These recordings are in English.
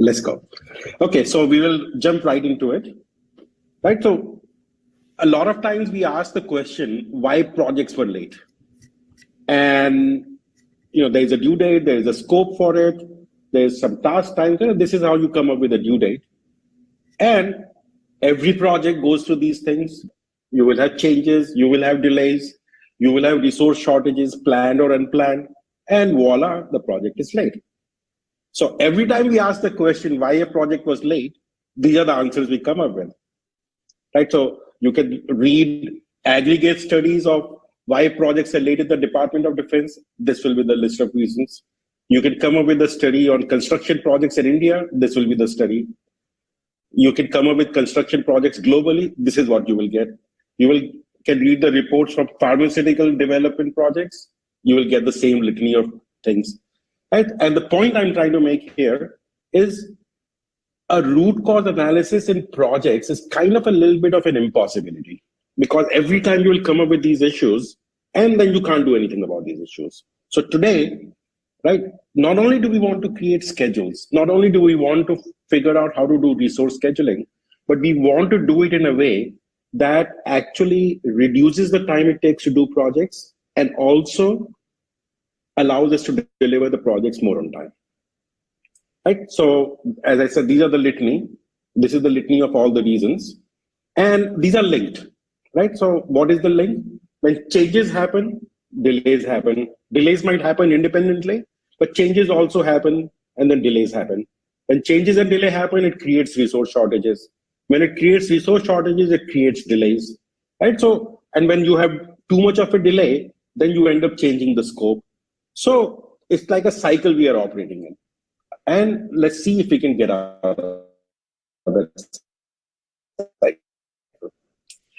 Let's go. Okay, so we will jump right into it. Right, so a lot of times we ask the question why projects were late. And there's a due date, there's a scope for it, there's some task time. This is how you come up with a due date. And every project goes through these things. You will have changes, you will have delays, you will have resource shortages, planned or unplanned, and voila, the project is late. So every time we ask the question why a project was late, these are the answers we come up with. Right? So you can read aggregate studies of why projects are late at the Department of Defense. This will be the list of reasons. You can come up with a study on construction projects in India. This will be the study. You can come up with construction projects globally. This is what you will get. Can read the reports from pharmaceutical development projects. You will get the same litany of things. Right? And the point I'm trying to make here is a root cause analysis in projects is kind of a little bit of an impossibility, because every time you will come up with these issues and then you can't do anything about these issues. So today, right, not only do we want to create schedules, not only do we want to figure out how to do resource scheduling, but we want to do it in a way that actually reduces the time it takes to do projects and also allows us to deliver the projects more on time. Right? So as I said, these are the litany. This is the litany of all the reasons. And these are linked. Right? So what is the link? When changes happen, delays happen. Delays might happen independently, but changes also happen and then delays happen. When changes and delay happen, it creates resource shortages. When it creates resource shortages, it creates delays. Right? So, and when you have too much of a delay, then you end up changing the scope. So it's like a cycle we are operating in. And let's see if we can get out of that cycle.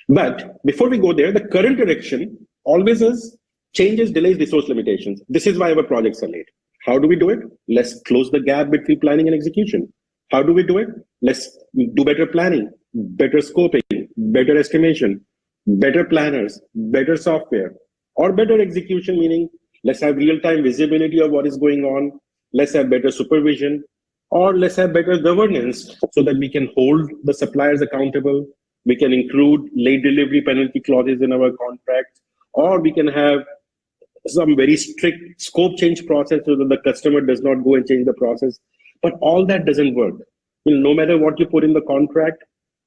But before we go there, the current direction always is changes, delays, resource limitations. This is why our projects are late. How do we do it? Let's close the gap between planning and execution. How do we do it? Let's do better planning, better scoping, better estimation, better planners, better software, or better execution, meaning let's have real-time visibility of what is going on. Let's have better supervision, or let's have better governance so that we can hold the suppliers accountable. We can include late delivery penalty clauses in our contracts, or we can have some very strict scope change process so that the customer does not go and change the process. But all that doesn't work. No matter what you put in the contract,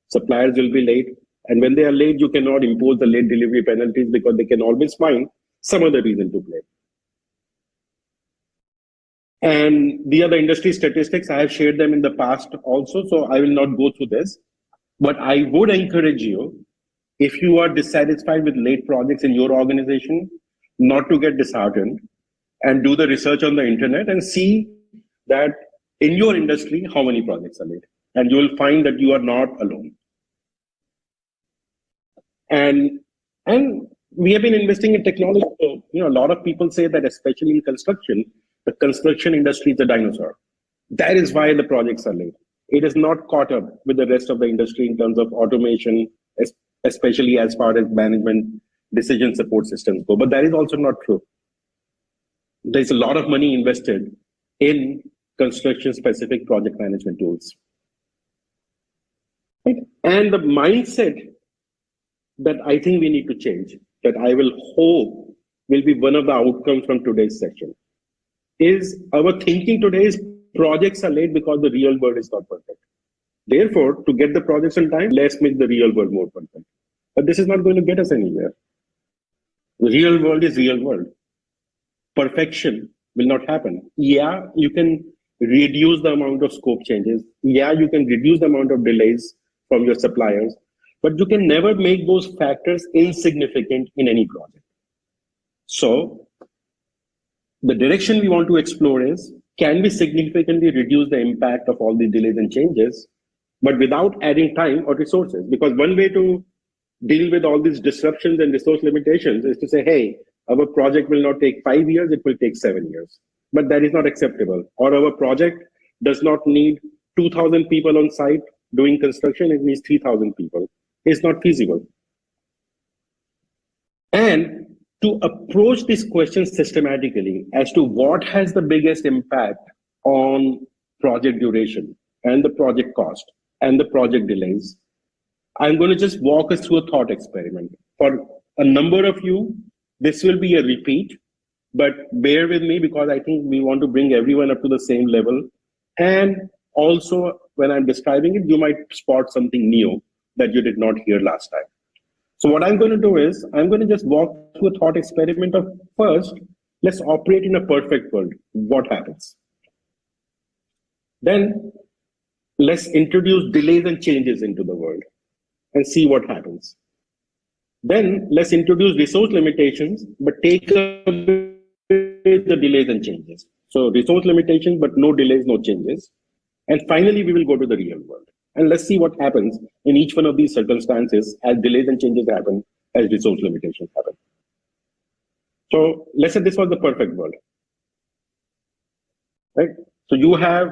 suppliers will be late. And when they are late, you cannot impose the late delivery penalties because they can always find some other reason to blame. And the other industry statistics, I have shared them in the past also, so I will not go through this. But I would encourage you, if you are dissatisfied with late projects in your organization, not to get disheartened and do the research on the internet and see that in your industry, how many projects are late. And you will find that you are not alone. And we have been investing in technology. So, a lot of people say that, especially in construction, the construction industry is a dinosaur. That is why the projects are late. It is not caught up with the rest of the industry in terms of automation, especially as far as management decision support systems go. But that is also not true. There's a lot of money invested in construction-specific project management tools. Right? And the mindset that I think we need to change, that I will hope will be one of the outcomes from today's session, is our thinking today is projects are late because the real world is not perfect. Therefore, to get the projects on time, let's make the real world more perfect. But this is not going to get us anywhere. The real world is real world. Perfection will not happen. Yeah, you can reduce the amount of scope changes. Yeah, you can reduce the amount of delays from your suppliers, but you can never make those factors insignificant in any project. So the direction we want to explore is, can we significantly reduce the impact of all the delays and changes, but without adding time or resources? Because one way to deal with all these disruptions and resource limitations is to say, hey, our project will not take 5 years, it will take 7 years. But that is not acceptable. Or our project does not need 2,000 people on site doing construction, it needs 3,000 people. It's not feasible. And to approach this question systematically as to what has the biggest impact on project duration, and the project cost and the project delays, I'm going to just walk us through a thought experiment. For a number of you, this will be a repeat, but bear with me because I think we want to bring everyone up to the same level. And also, when I'm describing it, you might spot something new that you did not hear last time. So what I'm going to do is, I'm going to just walk through a thought experiment of first, let's operate in a perfect world. What happens? Then let's introduce delays and changes into the world and see what happens. Then let's introduce resource limitations, but take away the delays and changes. So resource limitations, but no delays, no changes. And finally, we will go to the real world. And let's see what happens in each one of these circumstances as delays and changes happen, as resource limitations happen. So let's say this was the perfect world, right? So you have,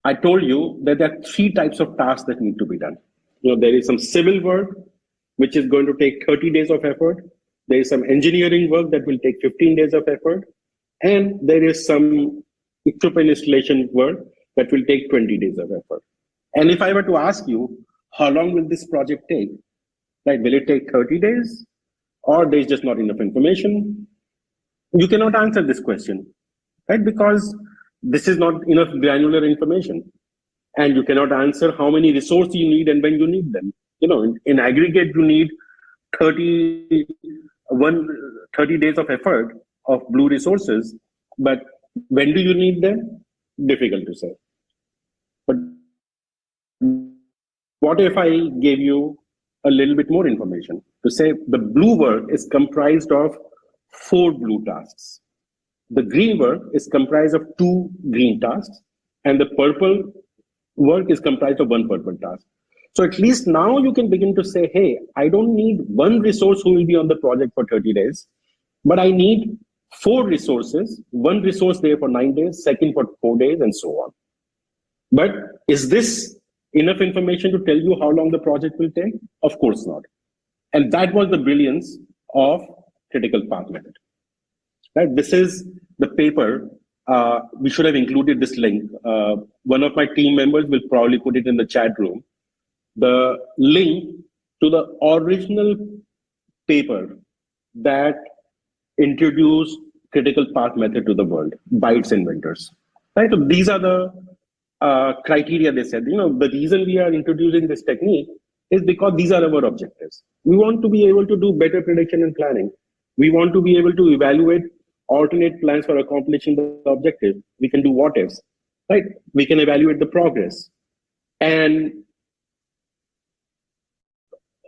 I told you that there are 3 types of tasks that need to be done. There is some civil work, which is going to take 30 days of effort. There is some engineering work that will take 15 days of effort. And there is some equipment installation work that will take 20 days of effort. And if I were to ask you, how long will this project take? Like, will it take 30 days? Or there's just not enough information? You cannot answer this question, right? Because this is not enough granular information. And you cannot answer how many resources you need and when you need them. In aggregate, you need 30 days of effort of blue resources, but when do you need them? Difficult to say. But what if I gave you a little bit more information to say the blue work is comprised of 4 blue tasks. The green work is comprised of 2 green tasks, and the purple work is comprised of 1 purple task. So at least now you can begin to say, hey, I don't need 1 resource who will be on the project for 30 days, but I need 4 resources, 1 resource there for 9 days, second for 4 days, and so on. But is this enough information to tell you how long the project will take? Of course not. And that was the brilliance of critical path method. Right? This is the paper. We should have included this link. One of my team members will probably put it in the chat room. The link to the original paper that introduced critical path method to the world by its inventors. Right? So these are the criteria they said. The reason we are introducing this technique is because these are our objectives. We want to be able to do better prediction and planning. We want to be able to evaluate alternate plans for accomplishing the objective. We can do what ifs, right? We can evaluate the progress. And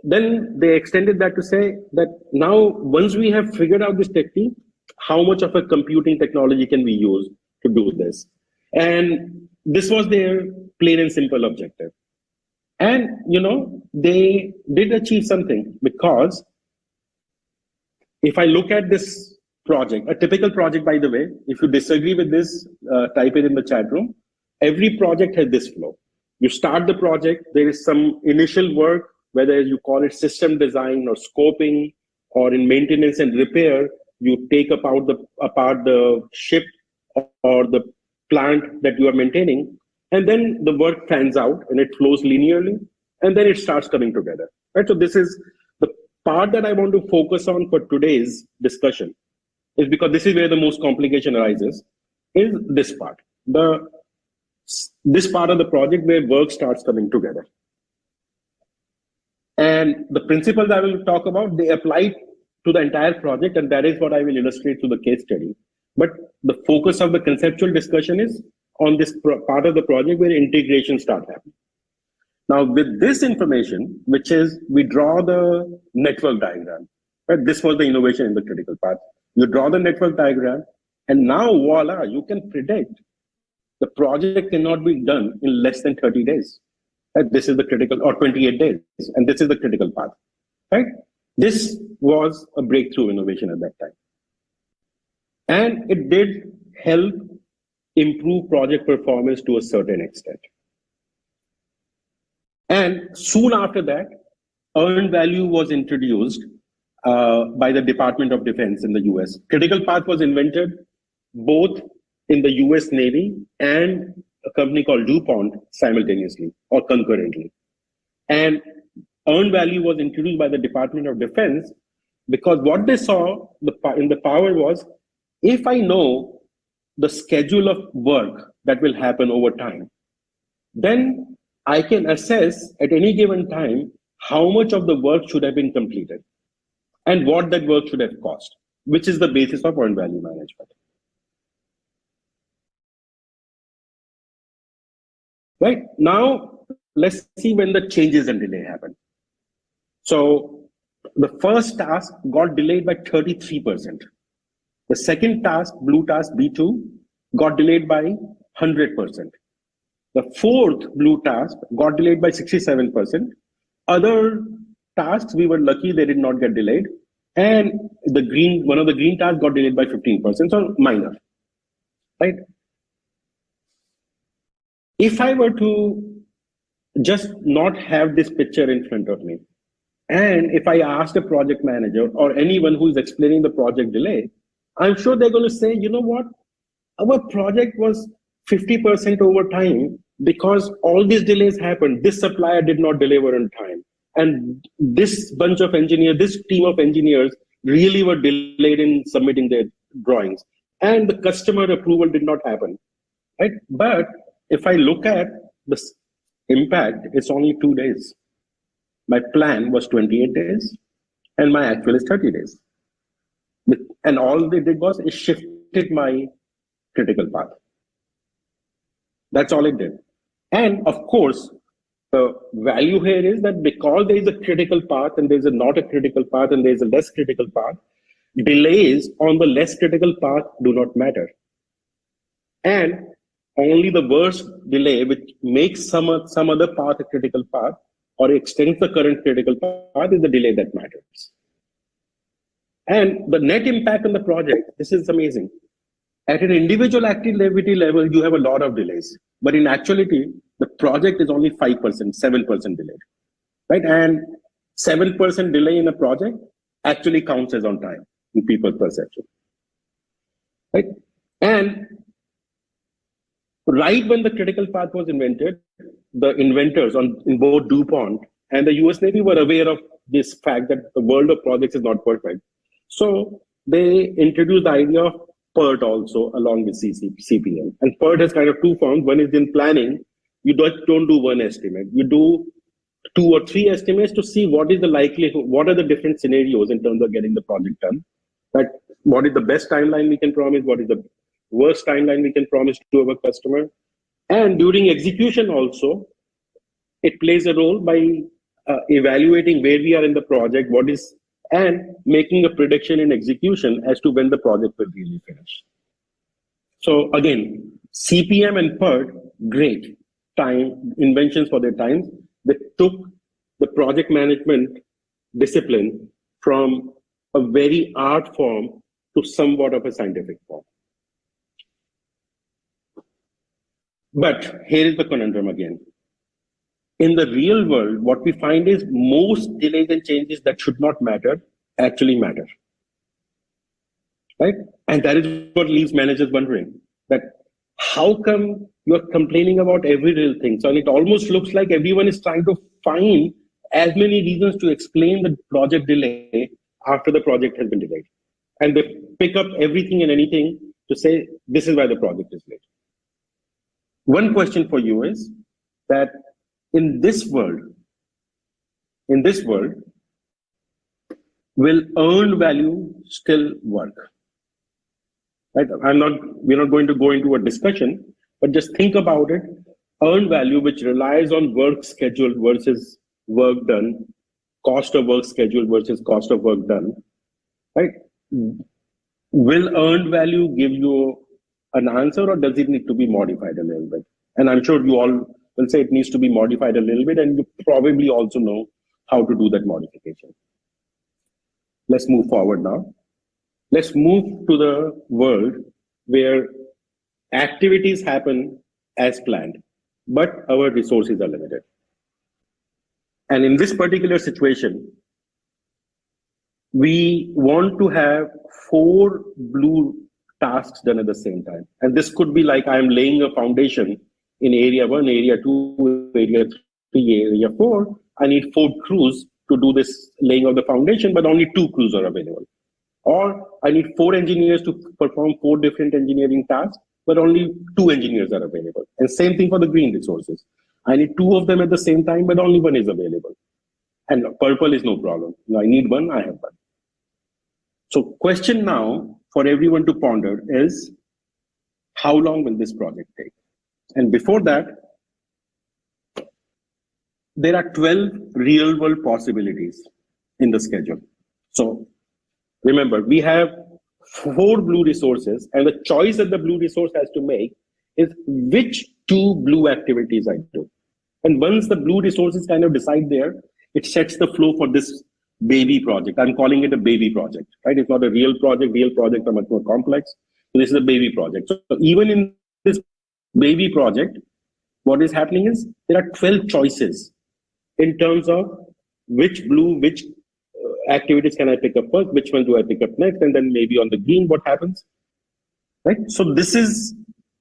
then they extended that to say that now, once we have figured out this technique, how much of a computing technology can we use to do this? And this was their plain and simple objective. And, they did achieve something, because if I look at this project, a typical project, by the way, if you disagree with this, type it in the chat room. Every project has this flow. You start the project, there is some initial work, whether you call it system design or scoping, or in maintenance and repair, you take apart the ship or the plant that you are maintaining, and then the work fans out and it flows linearly, and then it starts coming together. Right? So this is the part that I want to focus on for today's discussion, is because this is where the most complication arises, is this part. This part of the project where work starts coming together. And the principles I will talk about, they apply to the entire project, and that is what I will illustrate through the case study. But the focus of the conceptual discussion is on this part of the project where integration starts happening. Now, with this information, which is, we draw the network diagram. Right? This was the innovation in the critical path. You draw the network diagram, and now, voila, you can predict the project cannot be done in less than 30 days. Right? This is the critical, or 28 days, and this is the critical path. Right? This was a breakthrough innovation at that time. And it did help improve project performance to a certain extent. And soon after that, earned value was introduced by the Department of Defense in the US. Critical path was invented both in the US Navy and a company called DuPont simultaneously or concurrently. And earned value was introduced by the Department of Defense because what they saw in the power was, if I know the schedule of work that will happen over time, then I can assess at any given time how much of the work should have been completed and what that work should have cost, which is the basis of earned value management. Right now, let's see when the changes and delay happen. So the first task got delayed by 33%. The second task, blue task B2, got delayed by 100%. The fourth blue task got delayed by 67%. Other tasks, we were lucky they did not get delayed. And one of the green tasks got delayed by 15%, so minor, right? If I were to just not have this picture in front of me, and if I asked a project manager or anyone who is explaining the project delay, I'm sure they're going to say, you know what, our project was 50% over time because all these delays happened. This supplier did not deliver on time. And this bunch of engineers, this team of engineers really were delayed in submitting their drawings. And the customer approval did not happen, right? But if I look at the impact, it's only 2 days. My plan was 28 days and my actual is 30 days. And all they did was it shifted my critical path. That's all it did. And of course, the value here is that because there is a critical path and there's a not a critical path and there's a less critical path, delays on the less critical path do not matter. And only the worst delay, which makes some other path a critical path or extends the current critical path, is the delay that matters. And the net impact on the project, this is amazing. At an individual activity level, you have a lot of delays. But in actuality, the project is only 5%, 7% delayed, right? And 7% delay in a project actually counts as on time in people's perception, right? And right when the critical path was invented, the inventors in both DuPont and the US Navy were aware of this fact that the world of projects is not perfect. So they introduced the idea of PERT also along with CPM. And PERT has kind of two forms. One is in planning. You don't do one estimate. You do 2 or 3 estimates to see what is the likelihood, what are the different scenarios in terms of getting the project done. Right? What is the best timeline we can promise? What is the worst timeline we can promise to our customer? And during execution also, it plays a role by evaluating where we are in the project, and making a prediction in execution as to when the project will really finish. So again, CPM and PERT, great time inventions for their times. They took the project management discipline from a very art form to somewhat of a scientific form. But here is the conundrum again. In the real world, what we find is most delays and changes that should not matter actually matter, right? And that is what leaves managers wondering that how come you're complaining about every little thing? So it almost looks like everyone is trying to find as many reasons to explain the project delay after the project has been delayed. And they pick up everything and anything to say, this is why the project is late. One question for you is that in this world, will earned value still work? Right? We're not going to go into a discussion, but just think about it. Earned value, which relies on work scheduled versus work done, cost of work scheduled versus cost of work done, right? Will earned value give you an answer, or does it need to be modified a little bit? And I'm sure you all will say it needs to be modified a little bit, and you probably also know how to do that modification. Let's move forward now. Let's move to the world where activities happen as planned, but our resources are limited. And in this particular situation, we want to have 4 blue tasks done at the same time. And this could be like I'm laying a foundation in area 1, area 2, area 3, area 4. I need 4 crews to do this laying of the foundation, but only 2 crews are available. Or I need 4 engineers to perform 4 different engineering tasks, but only 2 engineers are available. And same thing for the green resources. I need 2 of them at the same time, but only 1 is available. And purple is no problem. I need 1, I have 1. So question now for everyone to ponder is, how long will this project take? And before that, there are 12 real world possibilities in the schedule. So remember, we have 4 blue resources, and the choice that the blue resource has to make is which 2 blue activities I do. And once the blue resources kind of decide there, it sets the flow for this baby project. I'm calling it a baby project, right? It's not a real project. Real projects are much more complex. So this is a baby project. So even in this baby project, what is happening is there are 12 choices in terms of which activities can I pick up first, which one do I pick up next, and then maybe on the green, what happens, right? So this is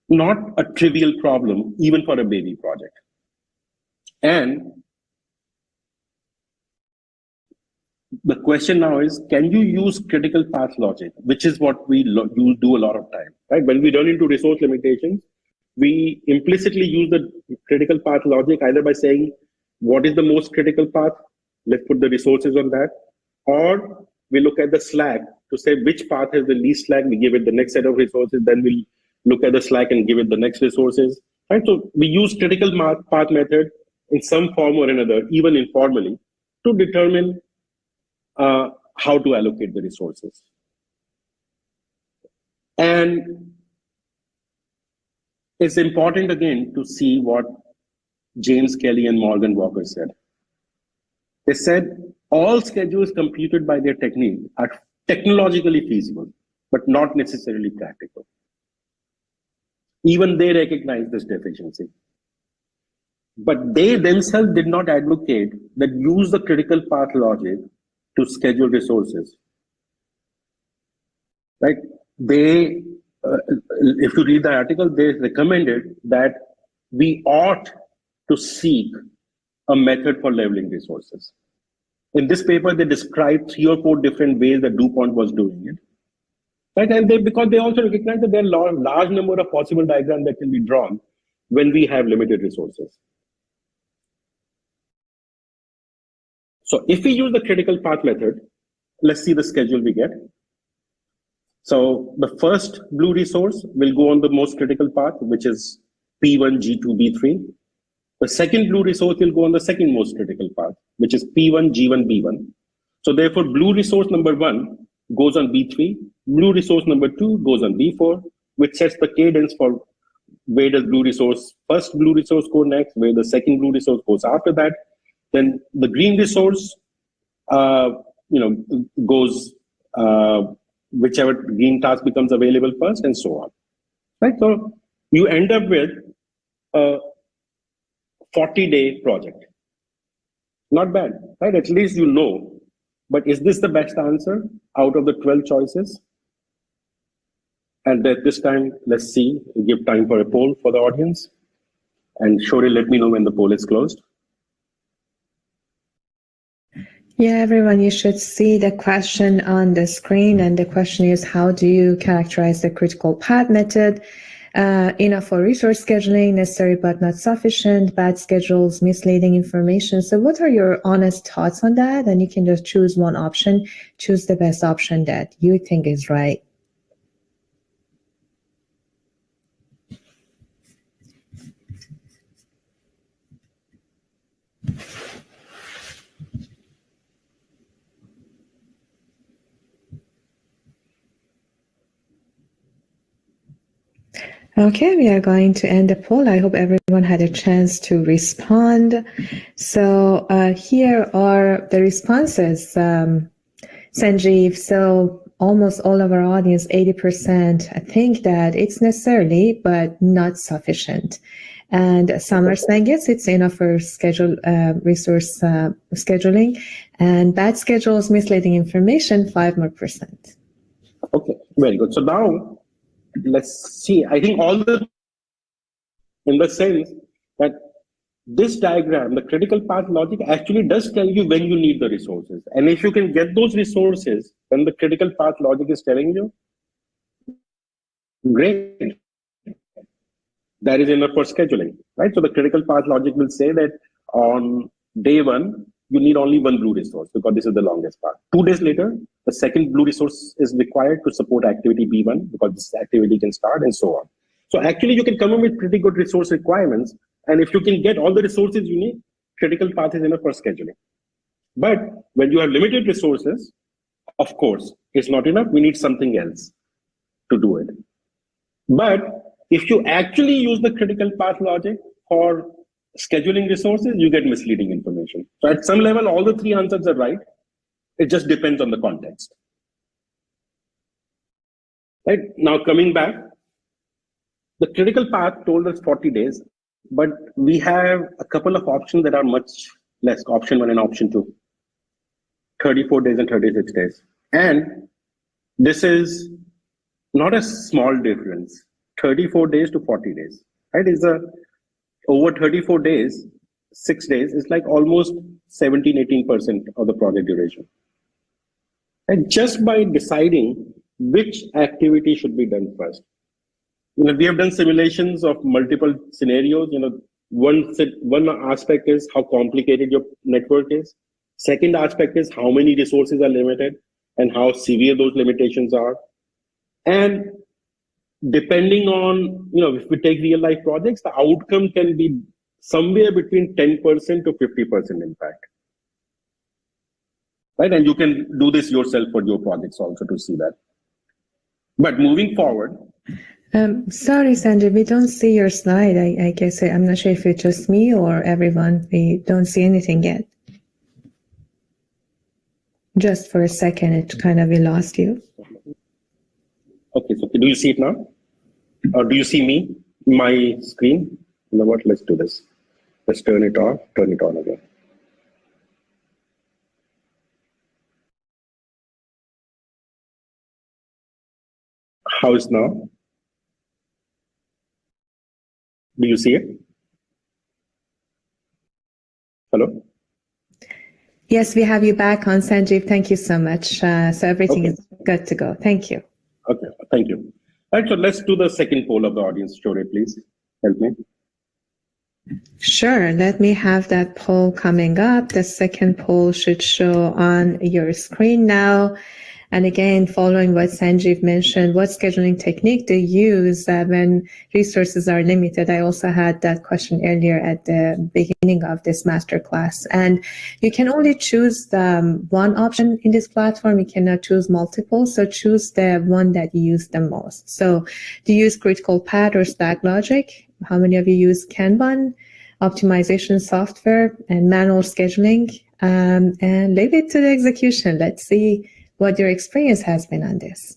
not a trivial problem, even for a baby project. And the question now is, can you use critical path logic, which is what we do a lot of time, right? When we run into resource limitations, we implicitly use the critical path logic either by saying, what is the most critical path? Let's put the resources on that. Or we look at the slack to say which path has the least slack, we give it the next set of resources, then we'll look at the slack and give it the next resources, right? So we use critical path method in some form or another, even informally, to determine how to allocate the resources. And it's important again to see what James Kelly and Morgan Walker said. They said all schedules computed by their technique are technologically feasible, but not necessarily practical. Even they recognize this deficiency. But they themselves did not advocate that use the critical path logic to schedule resources, right? They, if you read the article, they recommended that we ought to seek a method for leveling resources. In this paper, they described 3 or 4 different ways that DuPont was doing it, right? And because they also recognize that there are a large number of possible diagrams that can be drawn when we have limited resources. So if we use the critical path method, let's see the schedule we get. So the first blue resource will go on the most critical path, which is P1, G2, B3. The second blue resource will go on the second most critical path, which is P1, G1, B1. So therefore, blue resource number 1 goes on B3, blue resource number 2 goes on B4, which sets the cadence for where does first blue resource go next, where the second blue resource goes after that. Then the green resource, goes whichever green task becomes available first, and so on. Right. So you end up with a 40-day project. Not bad, right? At least you know. But is this the best answer out of the 12 choices? And at this time, let's see. Give time for a poll for the audience. And Shori, let me know when the poll is closed. Yeah, everyone, you should see the question on the screen. And the question is, how do you characterize the critical path method? Enough for resource scheduling, necessary but not sufficient, bad schedules, misleading information. So what are your honest thoughts on that? And you can just choose one option, choose the best option that you think is right. Okay, we are going to end the poll. I hope everyone had a chance to respond. So here are the responses, Sanjeev. So almost all of our audience, 80%, think that it's necessarily, but not sufficient. And Summer saying, yes, it's enough for resource scheduling. And bad schedules, misleading information, 5% more. Okay, very good. So now let's see, I think in the sense that this diagram, the critical path logic actually does tell you when you need the resources. And if you can get those resources, then the critical path logic is telling you, great, that is enough for scheduling, right? So the critical path logic will say that on day one, you need only one blue resource because this is the longest path. 2 days later, the second blue resource is required to support activity B1 because this activity can start and so on. So actually you can come up with pretty good resource requirements. And if you can get all the resources you need, critical path is enough for scheduling. But when you have limited resources, of course, it's not enough. We need something else to do it. But if you actually use the critical path logic for scheduling resources, you get misleading information. So at some level, all the 3 answers are right. It just depends on the context. Right? Now coming back, the critical path told us 40 days, but we have a couple of options that are much less, option 1 and option 2, 34 days and 36 days. And this is not a small difference, 34 days to 40 days, right? Over 34 days, 6 days is like almost 17-18% of the project duration. And just by deciding which activity should be done first. We have done simulations of multiple scenarios. One aspect is how complicated your network is. Second aspect is how many resources are limited and how severe those limitations are. And depending on, if we take real life projects, the outcome can be somewhere between 10% to 50% impact. Right? And you can do this yourself for your projects also to see that. But moving forward. Sorry, Sanjeev, we don't see your slide. I guess I'm not sure if it's just me or everyone. We don't see anything yet. Just for a second, we lost you. Okay, so do you see it now? Or do you see me, my screen? You know what, let's do this. Let's turn it off, turn it on again. How is now? Do you see it? Hello? Yes, we have you back on, Sanjeev. Thank you so much. So everything is good to go. Thank you. Okay, thank you. All right, so let's do the second poll of the audience. Story, please. Help me. Sure. Let me have that poll coming up. The second poll should show on your screen now. And again, following what Sanjeev mentioned, what scheduling technique do you use when resources are limited? I also had that question earlier at the beginning of this masterclass. And you can only choose one option in this platform. You cannot choose multiple. So choose the one that you use the most. So do you use critical path or stack logic? How many of you use Kanban, optimization software, and manual scheduling? And leave it to the execution. Let's see what your experience has been on this.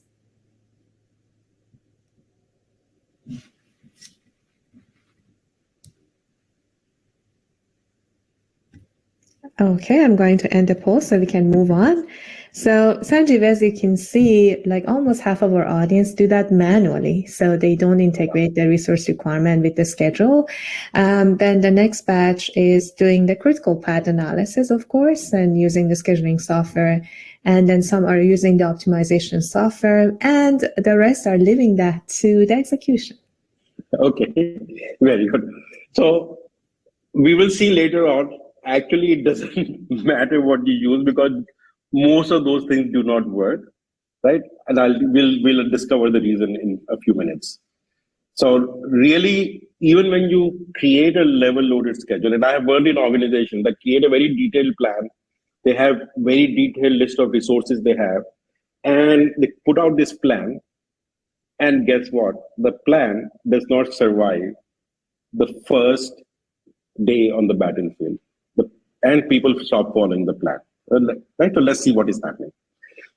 Okay, I'm going to end the poll so we can move on. So Sanjeev, as you can see, like almost half of our audience do that manually. So they don't integrate the resource requirement with the schedule. Then the next batch is doing the critical path analysis, of course, and using the scheduling software. And then some are using the optimization software, and the rest are leaving that to the execution. Okay, very good. So we will see later on. Actually, it doesn't matter what you use because most of those things do not work, right? And we'll discover the reason in a few minutes. So really, even when you create a level loaded schedule, and I have worked in organizations that create a very detailed plan, they have very detailed list of resources they have, and they put out this plan, and guess what? The plan does not survive the first day on the battlefield, and people stop following the plan. Right? So let's see what is happening.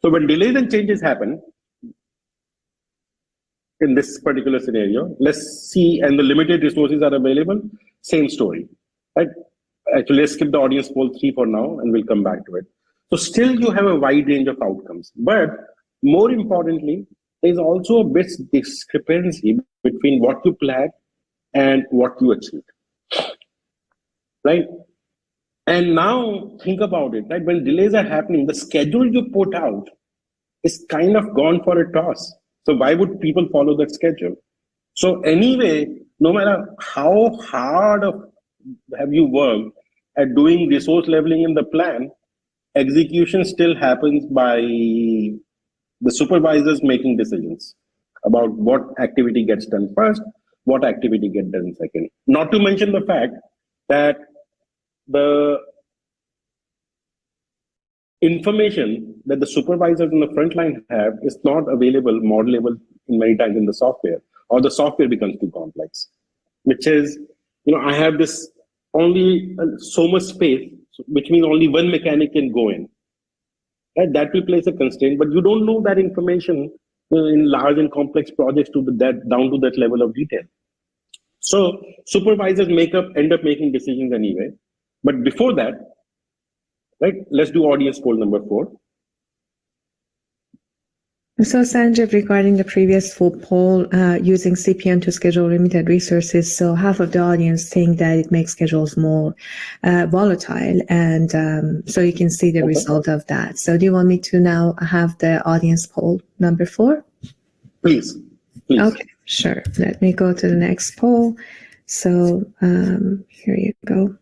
So when delays and changes happen, in this particular scenario, let's see, and the limited resources are available, same story. Right? Actually, let's skip the audience poll 3 for now, and we'll come back to it. So still you have a wide range of outcomes. But more importantly, there's also a bit discrepancy between what you plan and what you achieve, right? And now think about it, right? When delays are happening, the schedule you put out is kind of gone for a toss. So why would people follow that schedule? So anyway, no matter how hard have you worked at doing resource leveling in the plan, execution still happens by the supervisors making decisions about what activity gets done first, what activity gets done second. Not to mention the fact that the information that the supervisors in the front line have is not available, modelable in many times in the software, or the software becomes too complex, which is, I have this only so much space, which means only one mechanic can go in. Right? That will place a constraint, but you don't know that information in large and complex projects down to that level of detail. So supervisors end up making decisions anyway. But before that, right, let's do audience poll number 4. So Sanjeev, regarding the previous full poll, using CPM to schedule limited resources, so half of the audience think that it makes schedules more volatile, and so you can see the result of that. So do you want me to now have the audience poll number 4? Please. Okay, sure. Let me go to the next poll. So here you go.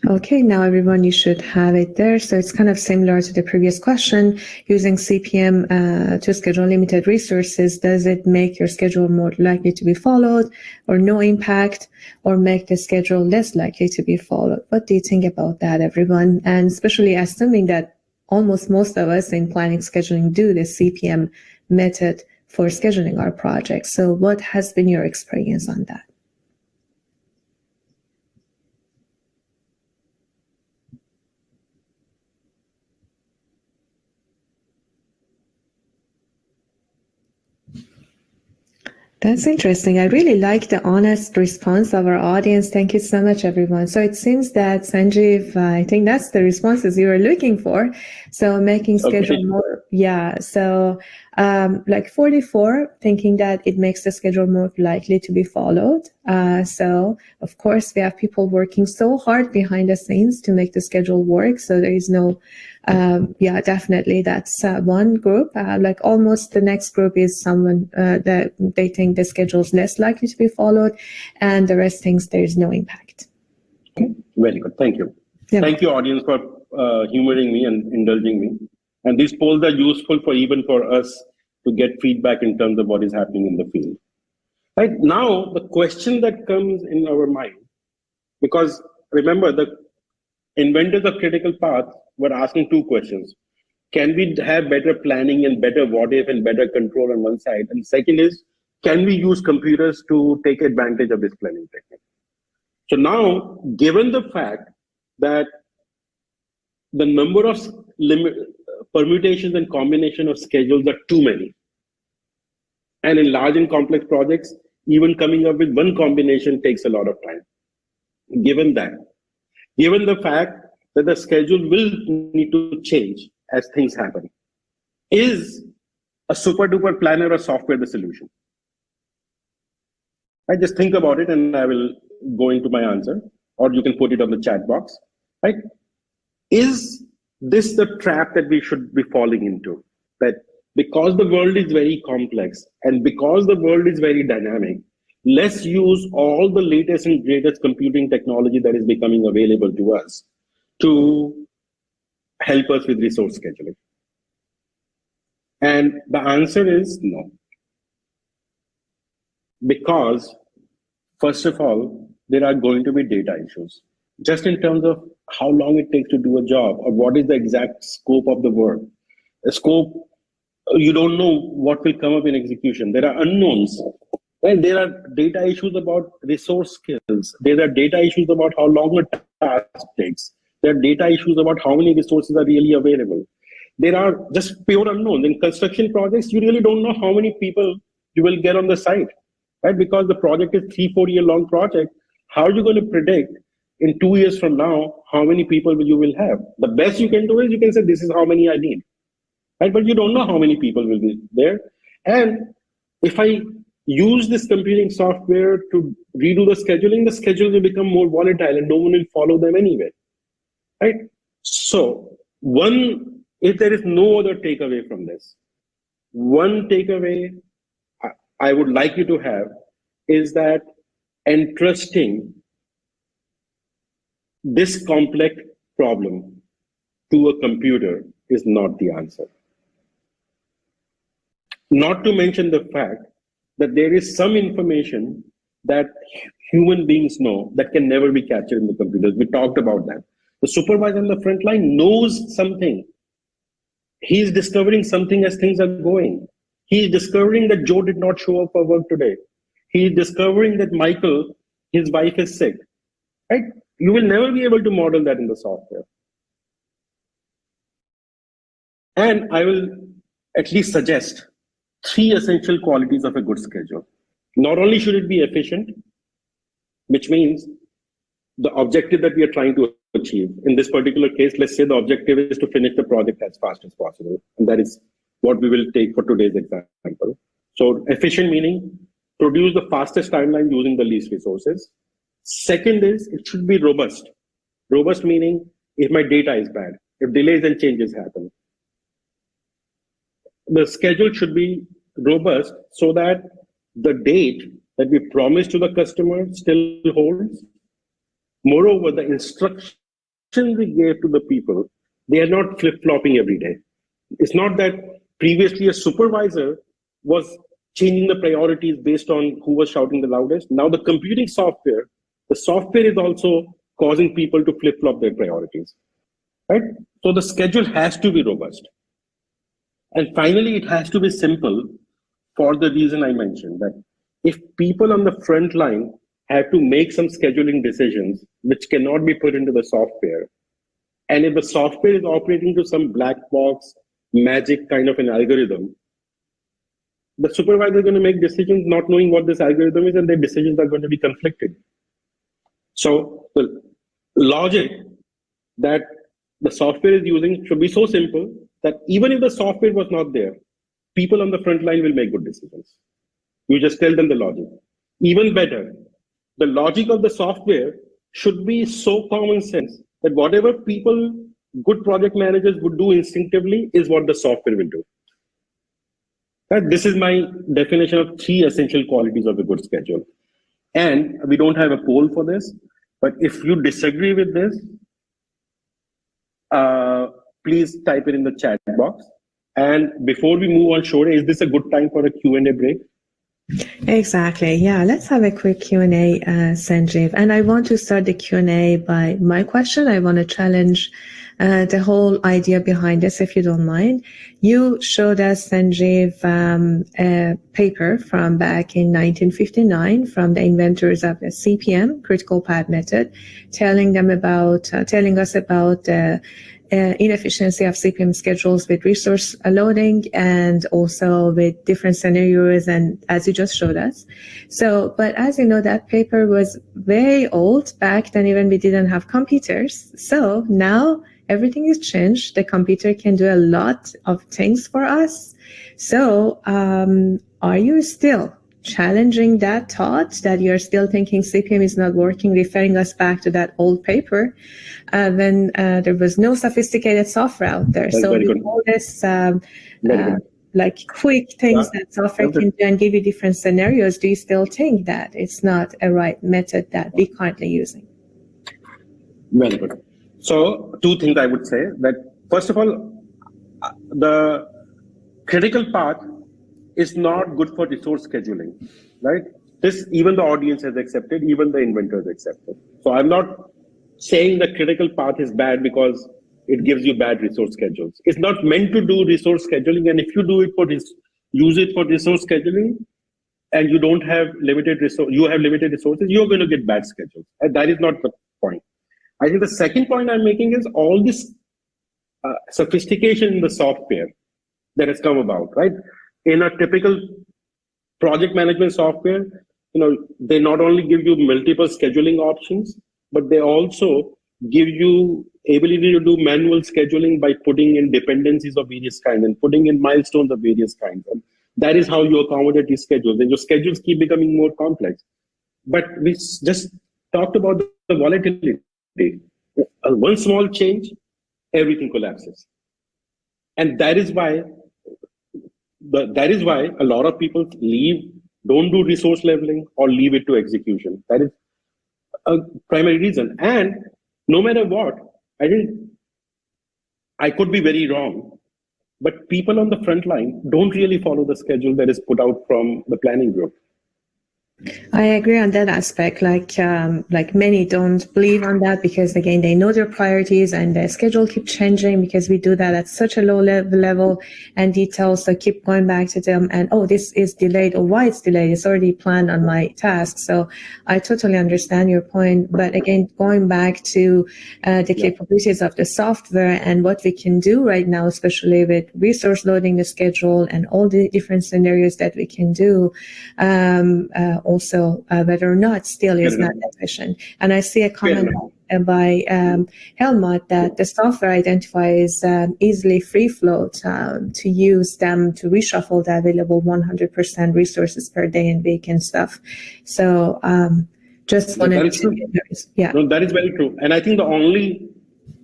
Okay, now everyone, you should have it there. So it's kind of similar to the previous question. Using CPM to schedule limited resources, does it make your schedule more likely to be followed, or no impact, or make the schedule less likely to be followed? What do you think about that, everyone? And especially assuming that almost most of us in planning scheduling do the CPM method for scheduling our projects. So what has been your experience on that? That's interesting. I really like the honest response of our audience. Thank you so much, everyone. So it seems that, Sanjeev, I think that's the responses you were looking for. So making schedule more, So like 44 thinking that it makes the schedule more likely to be followed. So of course we have people working so hard behind the scenes to make the schedule work. So there is no definitely that's one group. Like almost the next group is someone that they think the schedule is less likely to be followed, and the rest thinks there is no impact. Okay, very good. Thank you. Yeah. Thank you, audience, for humoring me and indulging me. And these polls are useful even for us to get feedback in terms of what is happening in the field. Right now, the question that comes in our mind, because remember, the inventors of critical path were asking 2 questions. Can we have better planning and better what if and better control on one side? And second is, can we use computers to take advantage of this planning technique? So now, given the fact that the number of permutations and combination of schedules are too many, and in large and complex projects, even coming up with one combination takes a lot of time. Given the fact that the schedule will need to change as things happen, is a super duper planner or software the solution? I just think about it and I will go into my answer, or you can put it on the chat box, right? Is this the trap that we should be falling into? That because the world is very complex and because the world is very dynamic, let's use all the latest and greatest computing technology that is becoming available to us to help us with resource scheduling. And the answer is no. Because, first of all, there are going to be data issues. Just in terms of how long it takes to do a job, or what is the exact scope of the work. The scope, you don't know what will come up in execution. There are unknowns. Right? There are data issues about resource skills. There are data issues about how long a task takes. There are data issues about how many resources are really available. There are just pure unknowns. In construction projects, you really don't know how many people you will get on the site, right? Because the project is 3-4 year long project. How are you going to predict in 2 years from now how many people you will have? The best you can do is you can say, this is how many I need, right? But you don't know how many people will be there. And if I use this computing software to redo the schedule will become more volatile and no one will follow them anyway, right? So if there is no other takeaway from this, one takeaway I would like you to have is that entrusting this complex problem to a computer is not the answer. Not to mention the fact that there is some information that human beings know that can never be captured in the computers. We talked about that. The supervisor on the front line knows something. He's discovering something as things are going. He's discovering that Joe did not show up for work today. He's discovering that Michael, his wife, is sick. Right? You will never be able to model that in the software. And I will at least suggest 3 essential qualities of a good schedule. Not only should it be efficient, which means the objective that we are trying to achieve. In this particular case, let's say the objective is to finish the project as fast as possible. And that is what we will take for today's example. So efficient meaning produce the fastest timeline using the least resources. Second is it should be robust. Robust meaning if my data is bad, if delays and changes happen. The schedule should be robust so that the date that we promised to the customer still holds. Moreover, the instructions we gave to the people, they are not flip-flopping every day. It's not that previously a supervisor was changing the priorities based on who was shouting the loudest. Now the computing software, the software is also causing people to flip-flop their priorities, right? So the schedule has to be robust. And finally, it has to be simple for the reason I mentioned, that if people on the front line have to make some scheduling decisions which cannot be put into the software, and if the software is operating to some black box magic kind of an algorithm, the supervisor is going to make decisions not knowing what this algorithm is, and their decisions are going to be conflicted. So the logic that the software is using should be so simple that even if the software was not there, people on the front line will make good decisions. You just tell them the logic. Even better, the logic of the software should be so common sense that whatever good project managers would do instinctively is what the software will do. This is my definition of 3 essential qualities of a good schedule. And we don't have a poll for this, but if you disagree with this, please type it in the chat box. And before we move on, Shore, is this a good time for a Q&A break? Exactly. Yeah, let's have a quick Q&A, Sanjeev. And I want to start the Q&A by my question. I want to challenge the whole idea behind this, if you don't mind. You showed us, Sanjeev, a paper from back in 1959 from the inventors of the CPM, critical path method, telling us about the inefficiency of CPM schedules with resource loading and also with different scenarios, and as you just showed us. So, but as you know, that paper was very old. Back then, even we didn't have computers. So now everything is changed. The computer can do a lot of things for us. So, are you still challenging that thought that you're still thinking CPM is not working, referring us back to that old paper when there was no sophisticated software out there? That's so with good. all this like quick things that software can do and give you different scenarios, do you still think that it's not a right method that we're currently using? Very good. So 2 things I would say. That first of all, the critical path is not good for resource scheduling, right? This even the audience has accepted, even the inventors accepted. So I'm not saying the critical path is bad because it gives you bad resource schedules. It's not meant to do resource scheduling, and if you do it for this, use it for resource scheduling, and you don't have limited resource, you have limited resources, you're going to get bad schedules. And that is not the point. I think the second point I'm making is all this sophistication in the software that has come about, right? In a typical project management software, they not only give you multiple scheduling options, but they also give you ability to do manual scheduling by putting in dependencies of various kinds and putting in milestones of various kinds. And that is how you accommodate these schedules. And your schedules keep becoming more complex. But we just talked about the volatility. One small change, everything collapses. And that is why a lot of people don't do resource leveling or leave it to execution. That is a primary reason. And no matter what, I think I could be very wrong, but people on the front line don't really follow the schedule that is put out from the planning group. I agree on that aspect. Like many don't believe on that because again they know their priorities and their schedule keep changing because we do that at such a low level and details. So keep going back to them and this is delayed or why it's delayed. It's already planned on my task. So I totally understand your point. But again, going back to the capabilities of the software and what we can do right now, especially with resource loading the schedule and all the different scenarios that we can do. Also, whether or not still is not efficient. And I see a comment by Helmut that the software identifies easily free float to use them to reshuffle the available 100% resources per day and week and stuff. So just wanted to... Yeah. No, that is very true. And I think the only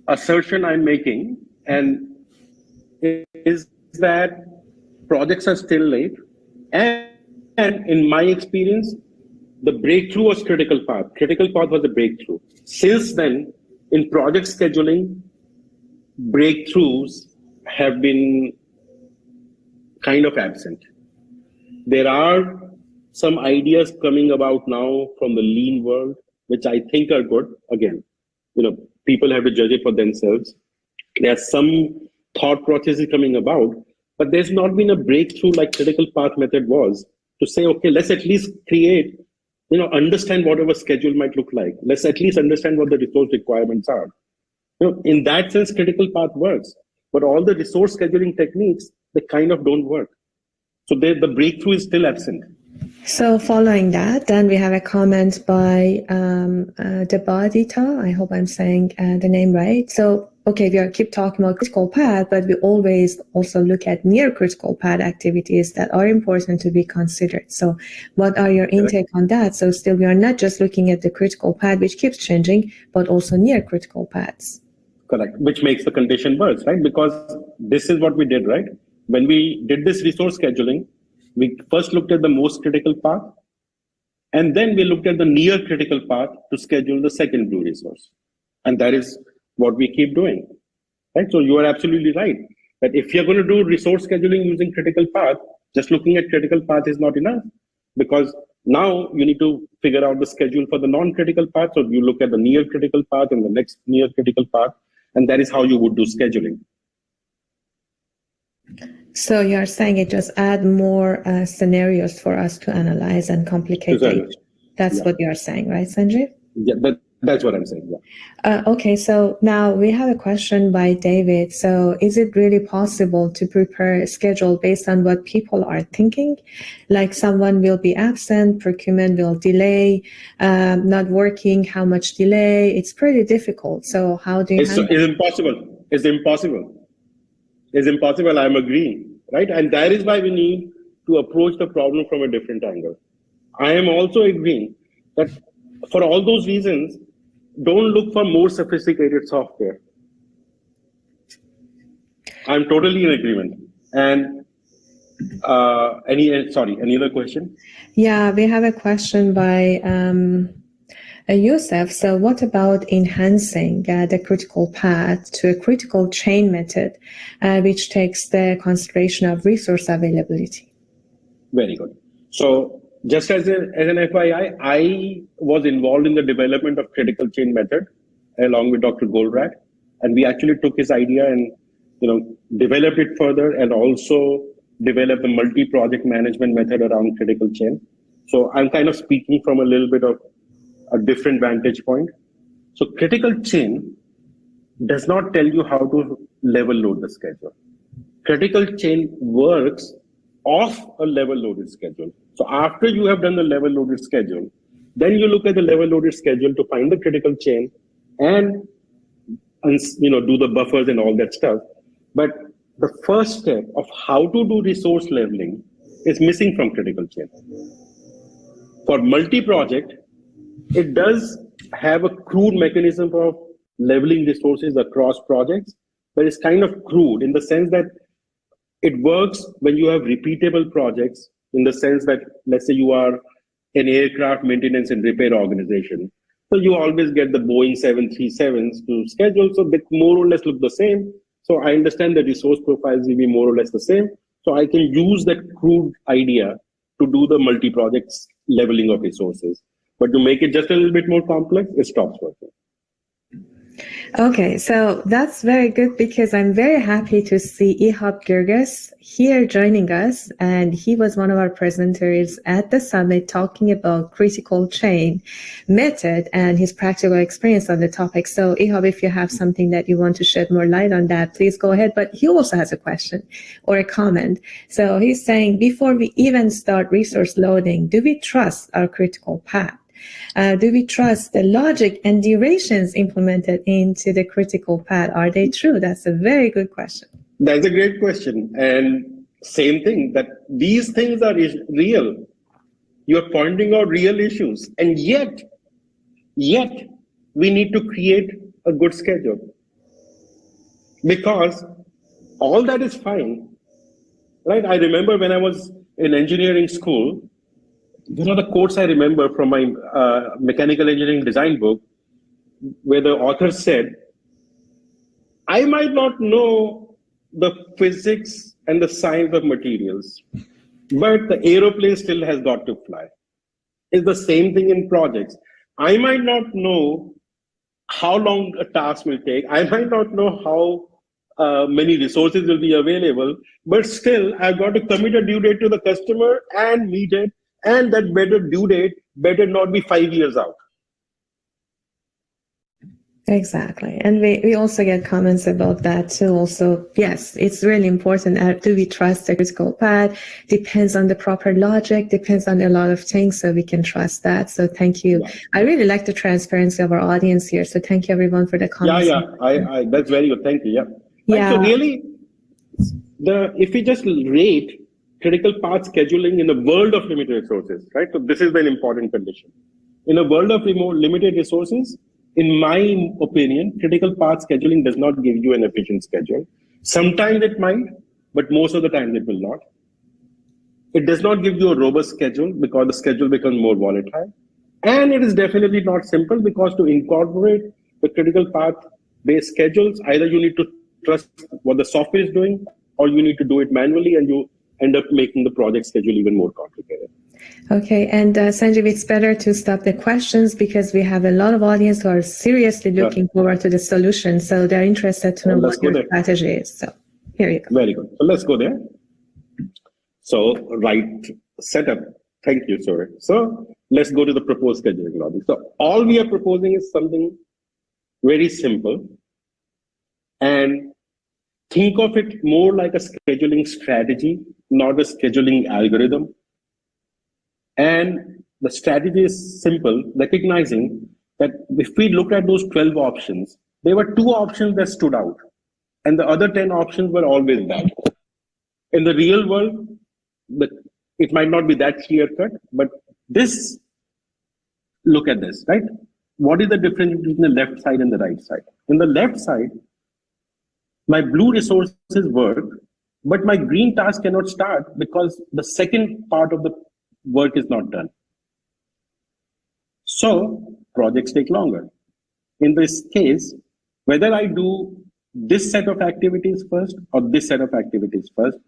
assertion I'm making is that projects are still late. And in my experience, the breakthrough was critical path. Critical path was the breakthrough. Since then, in project scheduling, breakthroughs have been kind of absent. There are some ideas coming about now from the lean world, which I think are good. Again, people have to judge it for themselves. There are some thought processes coming about, but there's not been a breakthrough like critical path method was, to say, okay, let's at least create, understand what our schedule might look like. Let's at least understand what the resource requirements are. In that sense, critical path works, but all the resource scheduling techniques, they kind of don't work. So the breakthrough is still absent. So following that, then we have a comment by Debadita. I hope I'm saying the name right. So, okay, we keep talking about critical path, but we always also look at near critical path activities that are important to be considered. So what are your intake on that? So still we are not just looking at the critical path, which keeps changing, but also near critical paths. Correct, which makes the condition worse, right? Because this is what we did, right? When we did this resource scheduling, we first looked at the most critical path, and then we looked at the near critical path to schedule the second blue resource. And that is what we keep doing, right? So you are absolutely right, that if you're going to do resource scheduling using critical path, just looking at critical path is not enough, because now you need to figure out the schedule for the non-critical path. So you look at the near critical path and the next near critical path, and that is how you would do scheduling. So you're saying it just add more scenarios for us to analyze and complicate it. That's what you're saying, right, Sanjeev? Yeah, that's what I'm saying, yeah. Okay, so now we have a question by David. So is it really possible to prepare a schedule based on what people are thinking? Like someone will be absent, procurement will delay, not working, how much delay? It's pretty difficult. So how do you It's impossible. It's impossible. It's impossible, I'm agreeing, right? And that is why we need to approach the problem from a different angle. I am also agreeing that for all those reasons, don't look for more sophisticated software. I'm totally in agreement. And any other question? Yeah, we have a question by Youssef. So what about enhancing the critical path to a critical chain method, which takes the consideration of resource availability? Very good. So just as an FYI, I was involved in the development of critical chain method along with Dr. Goldratt, and we actually took his idea and developed it further, and also developed the multi-project management method around critical chain. So I'm kind of speaking from a little bit of a different vantage point. So critical chain does not tell you how to level load the schedule. Critical chain works off a level loaded schedule. So after you have done the level loaded schedule, then you look at the level loaded schedule to find the critical chain and do the buffers and all that stuff. But the first step of how to do resource leveling is missing from critical chain. For multi-project, it does have a crude mechanism of leveling resources across projects, but it's kind of crude in the sense that it works when you have repeatable projects, in the sense that, let's say you are an aircraft maintenance and repair organization. So you always get the Boeing 737s to schedule, so they more or less look the same. So I understand the resource profiles will be more or less the same. So I can use that crude idea to do the multi-projects leveling of resources. But to make it just a little bit more complex, it stops working. Okay, so that's very good because I'm very happy to see Ihab Girgis here joining us. And he was one of our presenters at the summit talking about critical chain method and his practical experience on the topic. So Ihab, if you have something that you want to shed more light on that, please go ahead. But he also has a question or a comment. So he's saying, before we even start resource loading, do we trust our critical path? Do we trust the logic and durations implemented into the critical path? Are they true? That's a very good question. That's a great question. And same thing, that these things are real. You're pointing out real issues. And yet we need to create a good schedule. Because all that is fine, right? I remember when I was in engineering school, one of the quotes I remember from my mechanical engineering design book, where the author said, I might not know the physics and the science of materials, but the aeroplane still has got to fly. It's the same thing in projects. I might not know how long a task will take. I might not know how many resources will be available, but still I've got to commit a due date to the customer and meet it. And that better due date better not be 5 years out. Exactly. And we also get comments about that too. Also, yes, it's really important. Do we trust the critical path? Depends on the proper logic, depends on a lot of things, so we can trust that. So thank you. Yeah. I really like the transparency of our audience here. So thank you everyone for the comments. Yeah. That's very good. Thank you. Yeah. Right, so really, if we just rate critical path scheduling in the world of limited resources, right? So this is an important condition. In a world of limited resources, in my opinion, critical path scheduling does not give you an efficient schedule. Sometimes it might, but most of the time it will not. It does not give you a robust schedule because the schedule becomes more volatile. And it is definitely not simple because to incorporate the critical path based schedules, either you need to trust what the software is doing, or you need to do it manually, and you end up making the project schedule even more complicated. Okay, and Sanjeev, it's better to stop the questions because we have a lot of audience who are seriously looking forward to the solution. So they're interested to know what your strategy is. So here you go. Very good. So let's go there. So right setup. Thank you, sorry. So let's go to the proposed scheduling logic. So all we are proposing is something very simple, and think of it more like a scheduling strategy, not a scheduling algorithm. And the strategy is simple, recognizing that if we look at those 12 options, there were 2 options that stood out, and the other 10 options were always bad. In the real world, it might not be that clear cut, but look at this, right? What is the difference between the left side and the right side? In the left side, my blue resources work, but my green task cannot start because the second part of the work is not done. So projects take longer. In this case, whether I do this set of activities first or this set of activities first,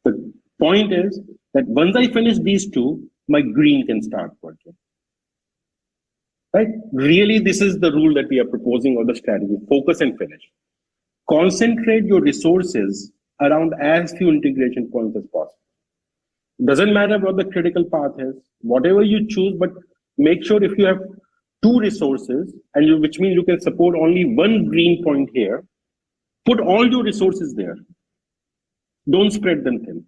the point is that once I finish these 2, my green can start working. Right? Really, this is the rule that we are proposing, or the strategy: focus and finish. Concentrate your resources around as few integration points as possible. Doesn't matter what the critical path is, whatever you choose, but make sure if you have 2 resources, and which means you can support only 1 green point here, put all your resources there. Don't spread them thin.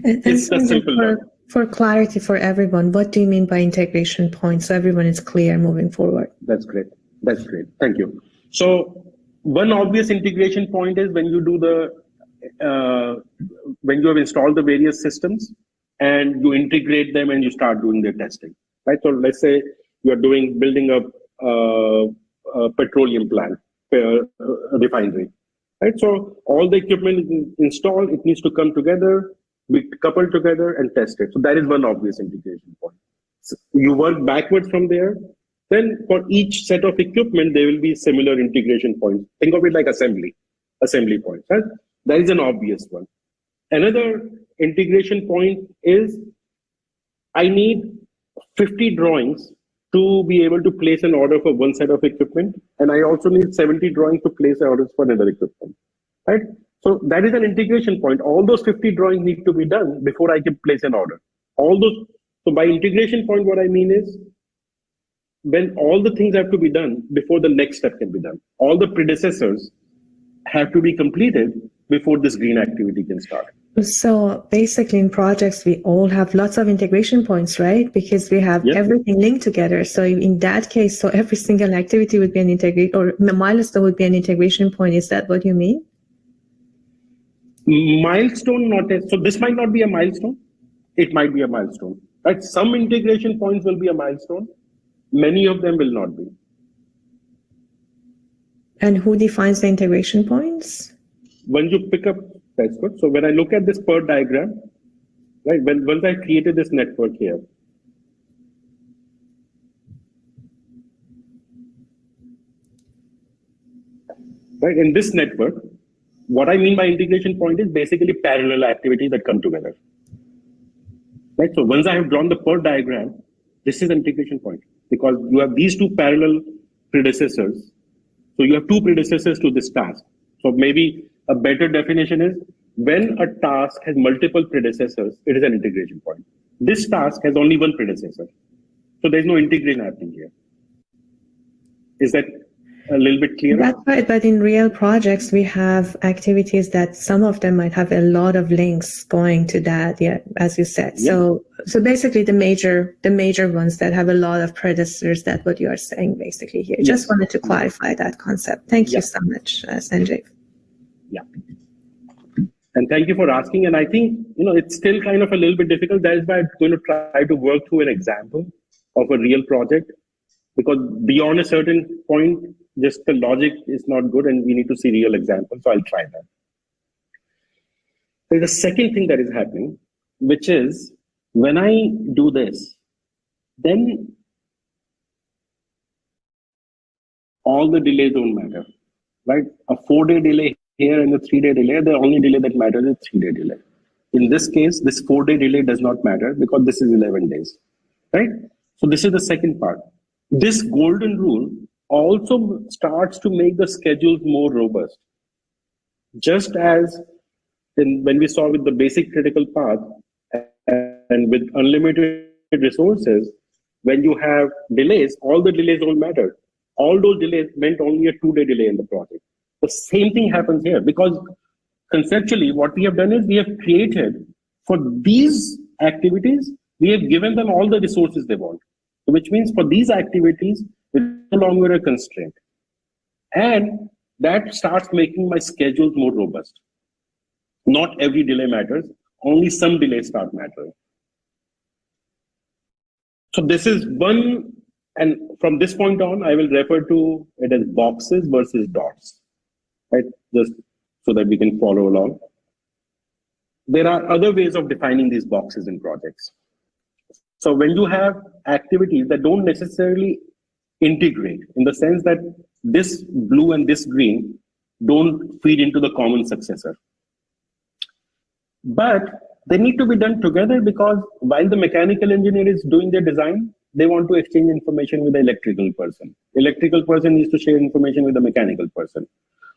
It's the simple. For clarity for everyone, what do you mean by integration points, so everyone is clear moving forward? That's great. That's great. Thank you. So one obvious integration point is when you do the when you have installed the various systems and you integrate them and you start doing their testing, right? So let's say you're building a petroleum plant, refinery, right? So all the equipment is installed, it needs to come together, be coupled together and test it. So that is one obvious integration point. So you work backwards from there. Then for each set of equipment, there will be similar integration points. Think of it like assembly points, right? That is an obvious one. Another integration point is I need 50 drawings to be able to place an order for one set of equipment, and I also need 70 drawings to place orders for another equipment, right? So that is an integration point. All those 50 drawings need to be done before I can place an order. So by integration point, what I mean is when all the things have to be done before the next step can be done. All the predecessors have to be completed before this green activity can start. So basically in projects, we all have lots of integration points, right? Because we have everything linked together. So in that case, so every single activity would be an integration, or a milestone would be an integration point. Is that what you mean? Milestone, so this might not be a milestone. It might be a milestone, right? Some integration points will be a milestone. Many of them will not be. And who defines the integration points? When you pick up, that's good. So when I look at this PERT diagram, right, once I created this network here, right, in this network, what I mean by integration point is basically parallel activities that come together. Right, so once I have drawn the PERT diagram, this is an integration point because you have these two parallel predecessors. So you have two predecessors to this task. So maybe a better definition is when a task has multiple predecessors, it is an integration point. This task has only one predecessor. So there's no integration happening here. Is that a little bit clearer? That's right, but in real projects, we have activities that some of them might have a lot of links going to that, as you said. Yeah. So basically the major ones that have a lot of predecessors, that's what you are saying basically here. Yes. Just wanted to clarify that concept. Thank you so much, Sanjeev. Yeah. And thank you for asking. And I think, it's still kind of a little bit difficult. That is why I'm going to try to work through an example of a real project, because beyond a certain point, just the logic is not good and we need to see real examples. So I'll try that. There's a second thing that is happening, which is when I do this, then all the delays don't matter, right? A 4-day delay here and a 3-day delay, the only delay that matters is 3-day delay. In this case, this 4-day delay does not matter because this is 11 days, right? So this is the second part. This golden rule also starts to make the schedules more robust. Just as when we saw with the basic critical path and with unlimited resources, when you have delays, all the delays don't matter. All those delays meant only a 2-day delay in the project. The same thing happens here because conceptually what we have done is we have created for these activities, we have given them all the resources they want, which means for these activities, it's no longer a constraint. And that starts making my schedules more robust. Not every delay matters, only some delays start mattering. So this is one, and from this point on, I will refer to it as boxes versus dots, right? Just so that we can follow along. There are other ways of defining these boxes in projects. So when you have activities that don't necessarily integrate in the sense that this blue and this green don't feed into the common successor, but they need to be done together because while the mechanical engineer is doing their design, they want to exchange information with the electrical person. Electrical person needs to share information with the mechanical person.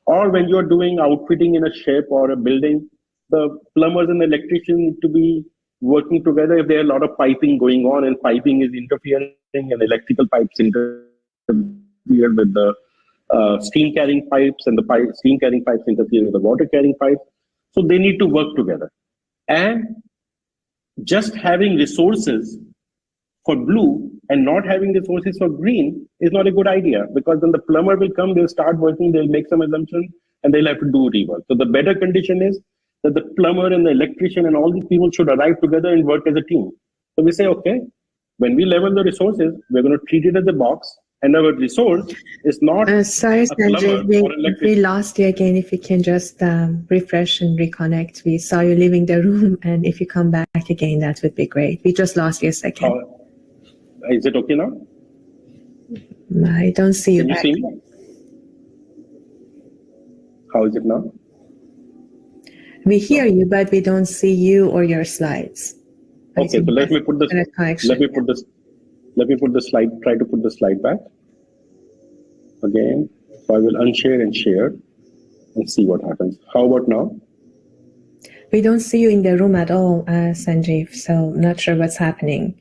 Or when you're doing outfitting in a ship or a building, the plumbers and the electricians need to be working together if there are a lot of piping going on and piping is interfering and electrical pipes interfere with the steam carrying pipes and the steam carrying pipes interfere with the water carrying pipes. So they need to work together. And just having resources for blue and not having resources for green is not a good idea because then the plumber will come, they'll start working, they'll make some assumptions and they'll have to do rework. So the better condition is that the plumber and the electrician and all these people should arrive together and work as a team. So we say, okay, when we level the resources, we're going to treat it as a box, and our resource is not sorry, a plumber Sanjeev, or electrician. we lost you again. If you can just refresh and reconnect. We saw you leaving the room, and if you come back again, that would be great. We just lost you a second. Is it okay now? I don't see you Can you back. see me? How is it now? We hear you, but we don't see you or your slides. Okay, so let me put this. Let me put the slide. Try to put the slide back again. So I will unshare and share and see what happens. How about now? We don't see you in the room at all, Sanjeev. So not sure what's happening.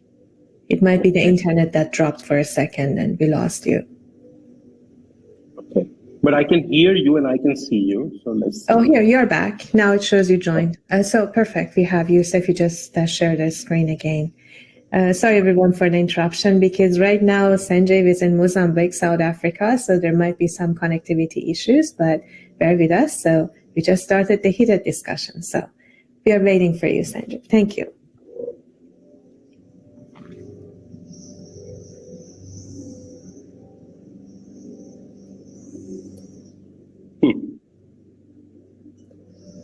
It might be the internet that dropped for a second and we lost you. Okay, but I can hear you and I can see you. So let's see. Oh, here, you're back. Now it shows you joined. So perfect. We have you. So if you just share the screen again. Sorry, everyone, for the interruption, because right now Sanjeev is in Mozambique, South Africa. So there might be some connectivity issues, but bear with us. So we just started the heated discussion. So we are waiting for you, Sanjeev. Thank you.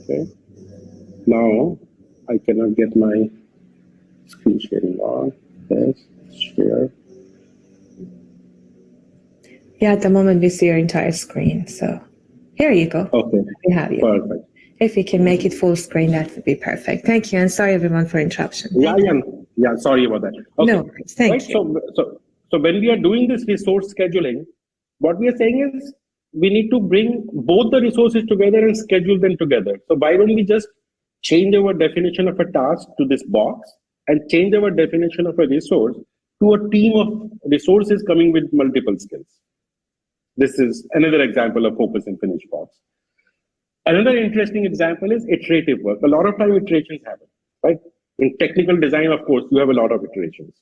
Okay. Now I cannot get my screen sharing on. Yes, share. Yeah, at the moment we see your entire screen. So here you go. Okay. We have you. Perfect. If you can make it full screen, that would be perfect. Thank you. And sorry, everyone, for interruption. Yeah, sorry about that. Okay. No worries. Thank you. So when we are doing this resource scheduling, what we are saying is we need to bring both the resources together and schedule them together. So why don't we just change our definition of a task to this box and change our definition of a resource to a team of resources coming with multiple skills? This is another example of focus and finish box. Another interesting example is iterative work. A lot of time iterations happen, right? In technical design, of course, you have a lot of iterations.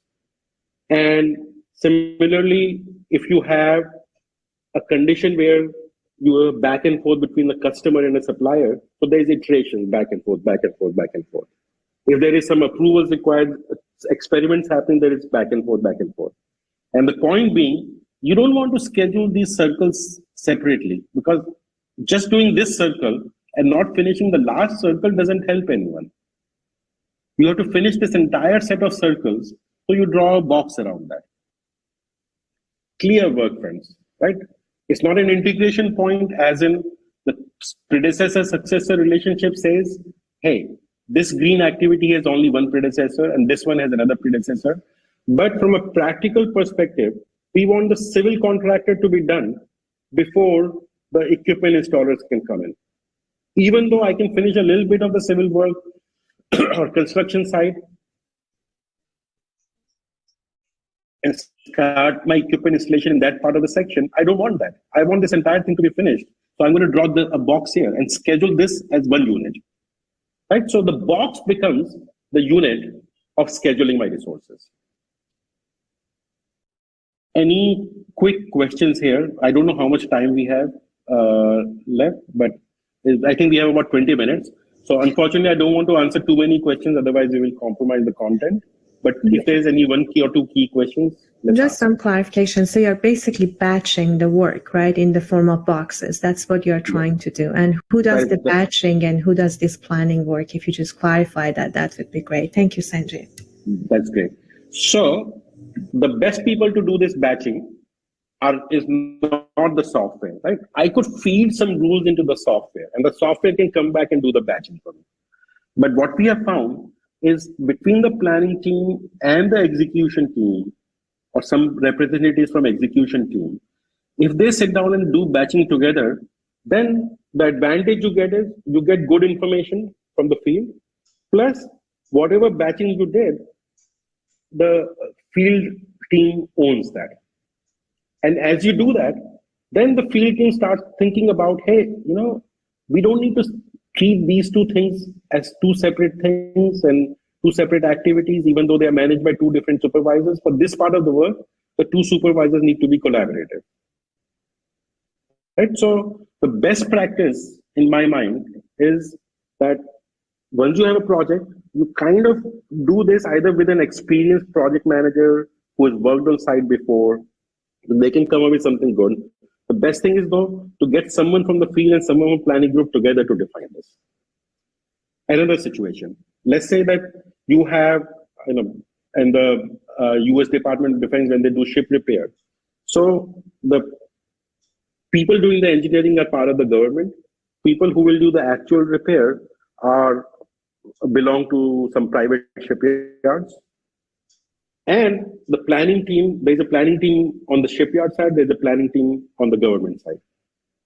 And similarly, if you have a condition where you are back and forth between the customer and the supplier, so there's iteration, back and forth, back and forth, back and forth. If there is some approvals required, experiments happening, there is back and forth, back and forth. And the point being, you don't want to schedule these circles separately, because just doing this circle and not finishing the last circle doesn't help anyone. You have to finish this entire set of circles, so you draw a box around that. Clear work, friends, right? It's not an integration point as in the predecessor-successor relationship says, hey, this green activity has only one predecessor and this one has another predecessor. But from a practical perspective, we want the civil contractor to be done before the equipment installers can come in. Even though I can finish a little bit of the civil work or construction side and start my equipment installation in that part of the section, I don't want that. I want this entire thing to be finished. So I'm going to draw a box here and schedule this as one unit. Right? So the box becomes the unit of scheduling my resources. Any quick questions here? I don't know how much time we have left, but I think we have about 20 minutes. So unfortunately, I don't want to answer too many questions, otherwise we will compromise the content. But if there's any one key or two key questions, just some clarification. So you're basically batching the work, right, in the form of boxes. That's what you're trying to do. And who does the batching and who does this planning work? If you just clarify that, that would be great. Thank you, Sanjeev. That's great. So the best people to do this batching is not the software, right? I could feed some rules into the software and the software can come back and do the batching for me. But what we have found is between the planning team and the execution team, or some representatives from execution team, if they sit down and do batching together, then the advantage you get is you get good information from the field, plus whatever batching you did, the field team owns that. And as you do that, then the field team starts thinking about, hey, we don't need to treat these two things as two separate things and two separate activities, even though they are managed by two different supervisors. For this part of the work, the two supervisors need to be collaborative. Right? So the best practice in my mind is that once you have a project, you kind of do this either with an experienced project manager who has worked on site before. They can come up with something good. The best thing is though to get someone from the field and someone from planning group together to define this. Another situation. Let's say that you have, and the US Department of Defense, when they do ship repairs. So the people doing the engineering are part of the government. People who will do the actual repair are belong to some private shipyards. And the planning team, there's a planning team on the shipyard side, there's a planning team on the government side.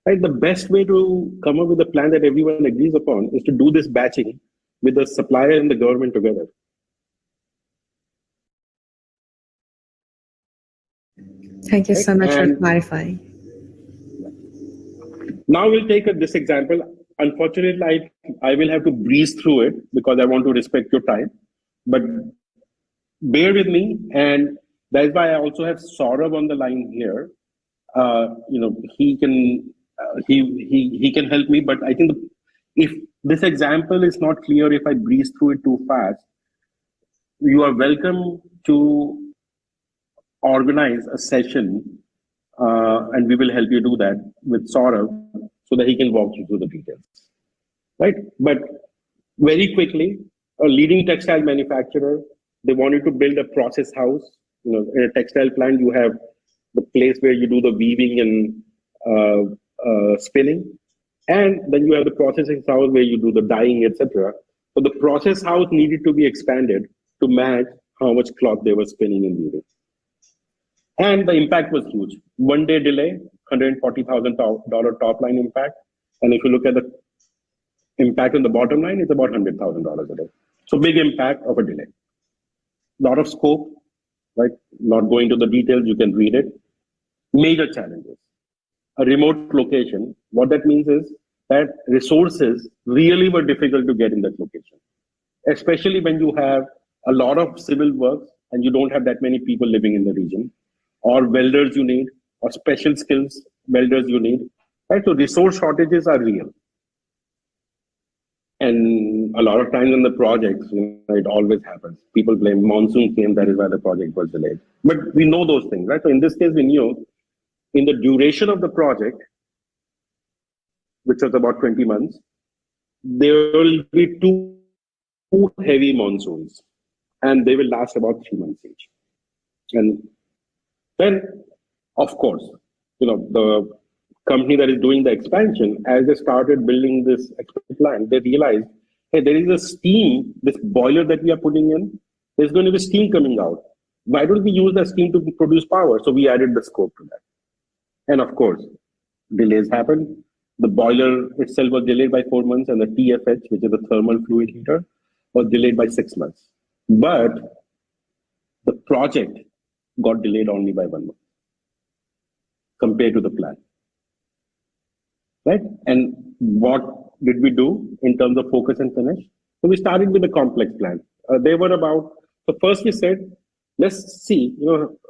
Right? The best way to come up with a plan that everyone agrees upon is to do this batching with the supplier and the government together. Thank you so much for clarifying. Now we'll take this example. Unfortunately, I will have to breeze through it because I want to respect your time. But bear with me, and that's why I also have Saurabh on the line here. He can help me, but I think if this example is not clear, if I breeze through it too fast, you are welcome to organize a session, and we will help you do that with Saurabh so that he can walk you through the details. Right? But very quickly, a leading textile manufacturer, they wanted to build a process house. In a textile plant, you have the place where you do the weaving and spinning, and then you have the processing house where you do the dyeing, etc. So the process house needed to be expanded to match how much cloth they were spinning and weaving. And the impact was huge. 1 day delay, $140,000 top line impact. And if you look at the impact on the bottom line, it's about $100,000 a day. So big impact of a delay. Lot of scope, right? Not going to the details, you can read it. Major challenges. A remote location, what that means is that resources really were difficult to get in that location, especially when you have a lot of civil works and you don't have that many people living in the region, or welders you need, or special skills welders you need, right? So resource shortages are real. And a lot of times in the projects, it always happens. People blame monsoon came, that is why the project was delayed. But we know those things, right? So in this case, we knew in the duration of the project, which was about 20 months, there will be two heavy monsoons, and they will last about 3 months each. And then, of course, the company that is doing the expansion, as they started building this plant, they realized, hey, there is a steam, this boiler that we are putting in, there's going to be steam coming out. Why don't we use that steam to produce power? So we added the scope to that. And of course, delays happened. The boiler itself was delayed by 4 months, and the TFH, which is the thermal fluid heater, was delayed by 6 months. But the project got delayed only by 1 month compared to the plan. Right? And what did we do in terms of focus and finish? So we started with a complex plan. So first we said, let's see,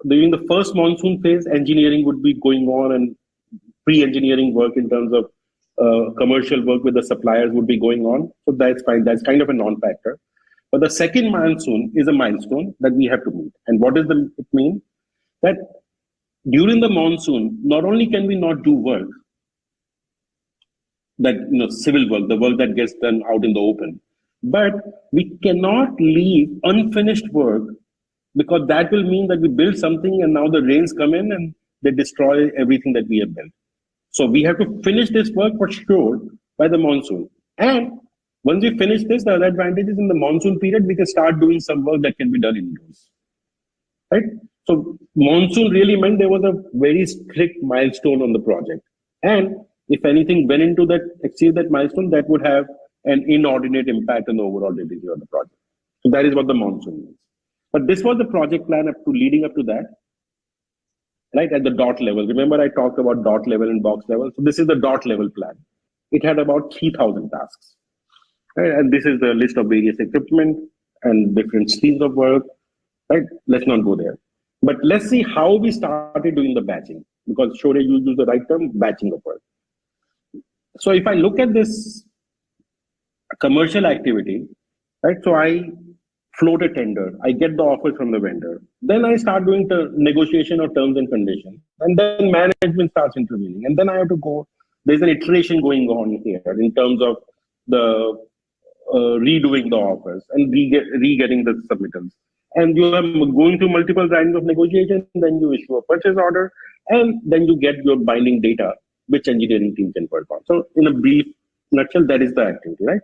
during the first monsoon phase, engineering would be going on and pre-engineering work in terms of commercial work with the suppliers would be going on. So that's fine. That's kind of a non-factor. But the second monsoon is a milestone that we have to meet. And what does it mean? That during the monsoon, not only can we not do work, that civil work, the work that gets done out in the open, but we cannot leave unfinished work, because that will mean that we build something and now the rains come in and they destroy everything that we have built. So we have to finish this work for sure by the monsoon. And once we finish this, the other advantage is in the monsoon period, we can start doing some work that can be done indoors. Right? So monsoon really meant there was a very strict milestone on the project. And if anything went into that, exceed that milestone, that would have an inordinate impact on the overall delivery of the project. So that is what the monsoon means. But this was the project plan leading up to that, right, at the dot level. Remember I talked about dot level and box level. So this is the dot level plan. It had about 3,000 tasks. Right? And this is the list of various equipment and different streams of work. Right? Let's not go there. But let's see how we started doing the batching, because Shore used the right term, batching of work. So if I look at this commercial activity, right? So I float a tender, I get the offer from the vendor, then I start doing the negotiation of terms and conditions, and then management starts intervening, and then I have to go. There's an iteration going on here in terms of the redoing the offers and re-getting the submittals. And you are going through multiple rounds of negotiation, then you issue a purchase order, and then you get your binding data, which engineering team can work on. So in a brief nutshell, that is the activity, right?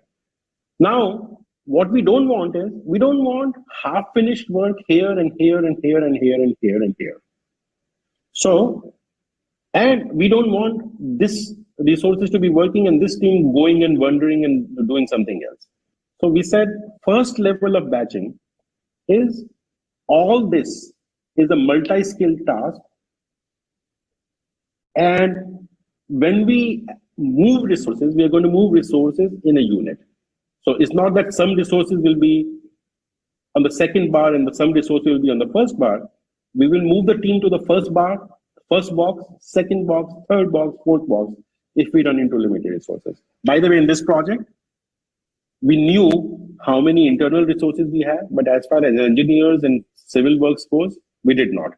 Now, what we don't want is, we don't want half-finished work here and here and here and here and here and here. So, and we don't want this resources to be working and this team going and wandering and doing something else. So we said first level of batching is all this is a multi-skilled task. And when we move resources, we are going to move resources in a unit. So it's not that some resources will be on the second bar and some resources will be on the first bar. We will move the team to the first bar, first box, second box, third box, fourth box, if we run into limited resources. By the way, in this project, we knew how many internal resources we have, but as far as engineers and civil works goes, we did not,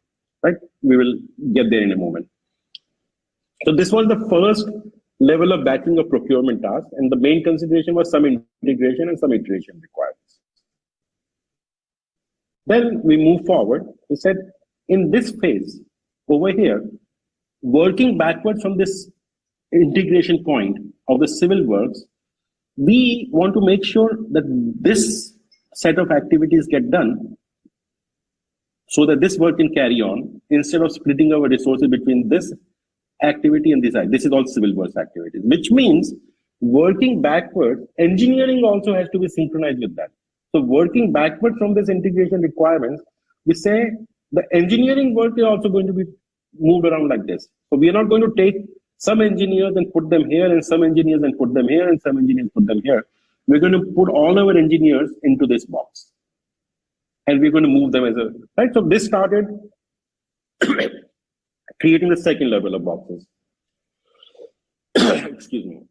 right? We will get there in a moment. So this was the first level of batching of procurement tasks, and the main consideration was some integration and some iteration requirements. Then we move forward. We said, in this phase over here, working backwards from this integration point of the civil works, we want to make sure that this set of activities get done so that this work can carry on instead of splitting our resources between this activity and this. This is all civil works activities, which means working backward, engineering also has to be synchronized with that. So working backward from this integration requirements, we say the engineering work is also going to be moved around like this. So we are not going to take some engineers and put them here and some engineers and put them here and some engineers put them here. We're going to put all our engineers into this box. And we're going to move them as a, right? So this started creating the second level of boxes. Excuse me.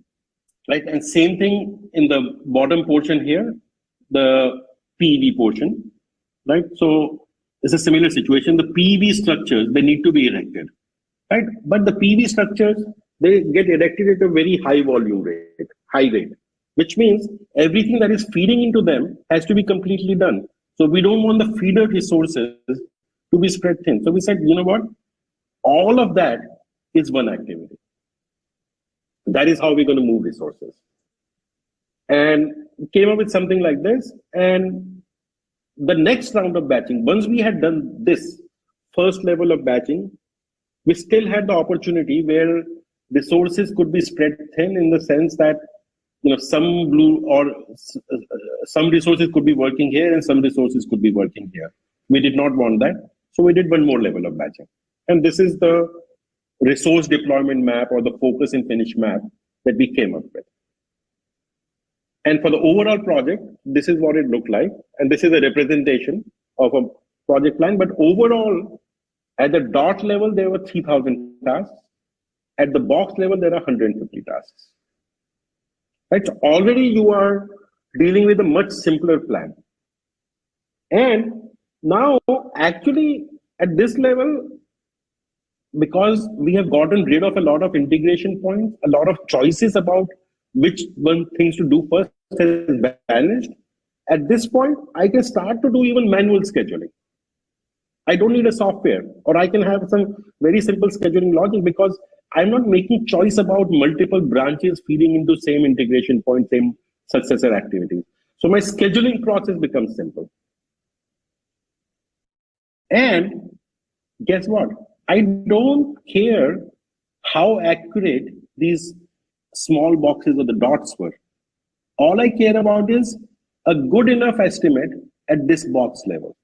Right, and same thing in the bottom portion here, the PEV portion, right? So it's a similar situation. The PEV structures, they need to be erected, right? But the PEV structures, they get erected at a very high volume rate, high rate, which means everything that is feeding into them has to be completely done. So we don't want the feeder resources to be spread thin. So we said, you know what? All of that is one activity. That is how we're going to move resources. And came up with something like this. And the next round of batching, once we had done this first level of batching, we still had the opportunity where resources could be spread thin in the sense that, you know, some blue or some resources could be working here and some resources could be working here. We did not want that. So we did one more level of batching. And this is the resource deployment map or the focus and finish map that we came up with. And for the overall project, this is what it looked like. And this is a representation of a project plan. But overall, at the dot level, there were 3,000 tasks. At the box level, there are 150 tasks. Right? So already you are dealing with a much simpler plan. And now, actually, at this level, because we have gotten rid of a lot of integration points, a lot of choices about which one things to do first has vanished. At this point, I can start to do even manual scheduling. I don't need a software, or I can have some very simple scheduling logic because I'm not making choice about multiple branches feeding into same integration point, same successor activities. So my scheduling process becomes simple. And guess what? I don't care how accurate these small boxes or the dots were. All I care about is a good enough estimate at this box level.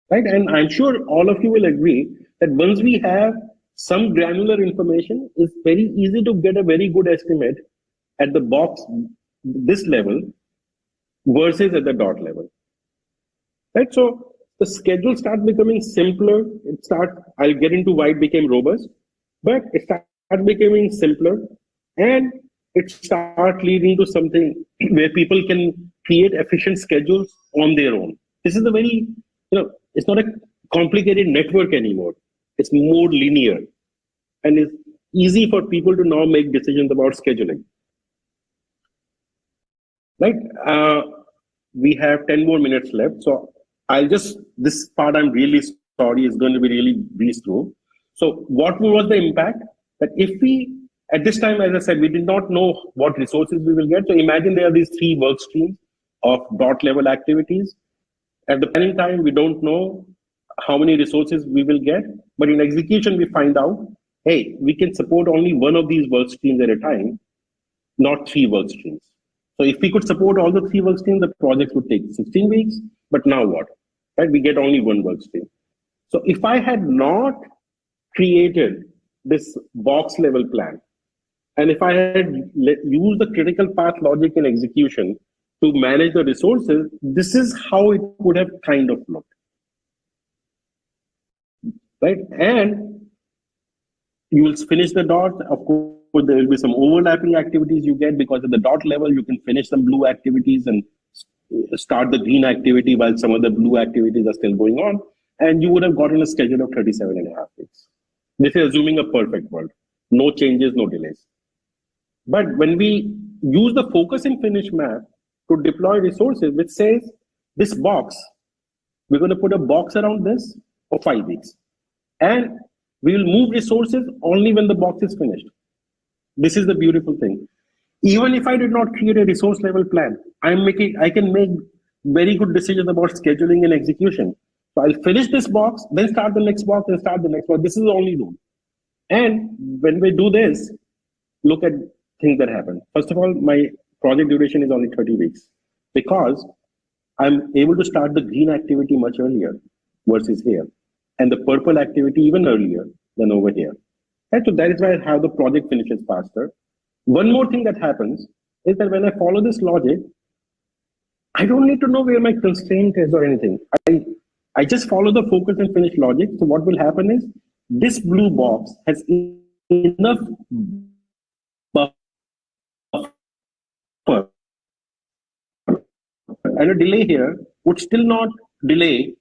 Right? And I'm sure all of you will agree that once we have some granular information, it's very easy to get a very good estimate at the box, this level, versus at the dot level. Right? So the schedule starts becoming simpler. I'll get into why it became robust, but it starts becoming simpler. And it starts leading to something where people can create efficient schedules on their own. This is a very, it's not a complicated network anymore. It's more linear, and it's easy for people to now make decisions about scheduling. Right? We have 10 more minutes left. So this part I'm really sorry is going to be really breezed through. So what was the impact? That if we, at this time, as I said, we did not know what resources we will get. So imagine there are these 3 work streams of dot level activities. At the planning time, we don't know how many resources we will get. But in execution, we find out, hey, we can support only one of these work streams at a time, not 3 work streams. So if we could support all the 3 work streams, the project would take 16 weeks. But now what? Right? We get only 1 work stream. So if I had not created this box level plan, and if I had used the critical path logic in execution to manage the resources, this is how it would have kind of looked. Right? And you will finish the dot. Of course, there will be some overlapping activities you get, because at the dot level, you can finish some blue activities and start the green activity while some of the blue activities are still going on. And you would have gotten a schedule of 37.5 weeks. This is assuming a perfect world. No changes, no delays. But when we use the focus and finish map to deploy resources, which says this box, we're going to put a box around this for 5 weeks. And we will move resources only when the box is finished. This is the beautiful thing. Even if I did not create a resource level plan, I can make very good decisions about scheduling and execution. So I'll finish this box, then start the next box, then start the next box. This is the only rule. And when we do this, look at things that happen. First of all, my project duration is only 30 weeks because I'm able to start the green activity much earlier versus here, and the purple activity even earlier than over here. And so that is why how the project finishes faster. One more thing that happens is that when I follow this logic, I don't need to know where my constraint is or anything. I just follow the focus and finish logic. So what will happen is this blue box has enough buffer, and a delay here would still not delay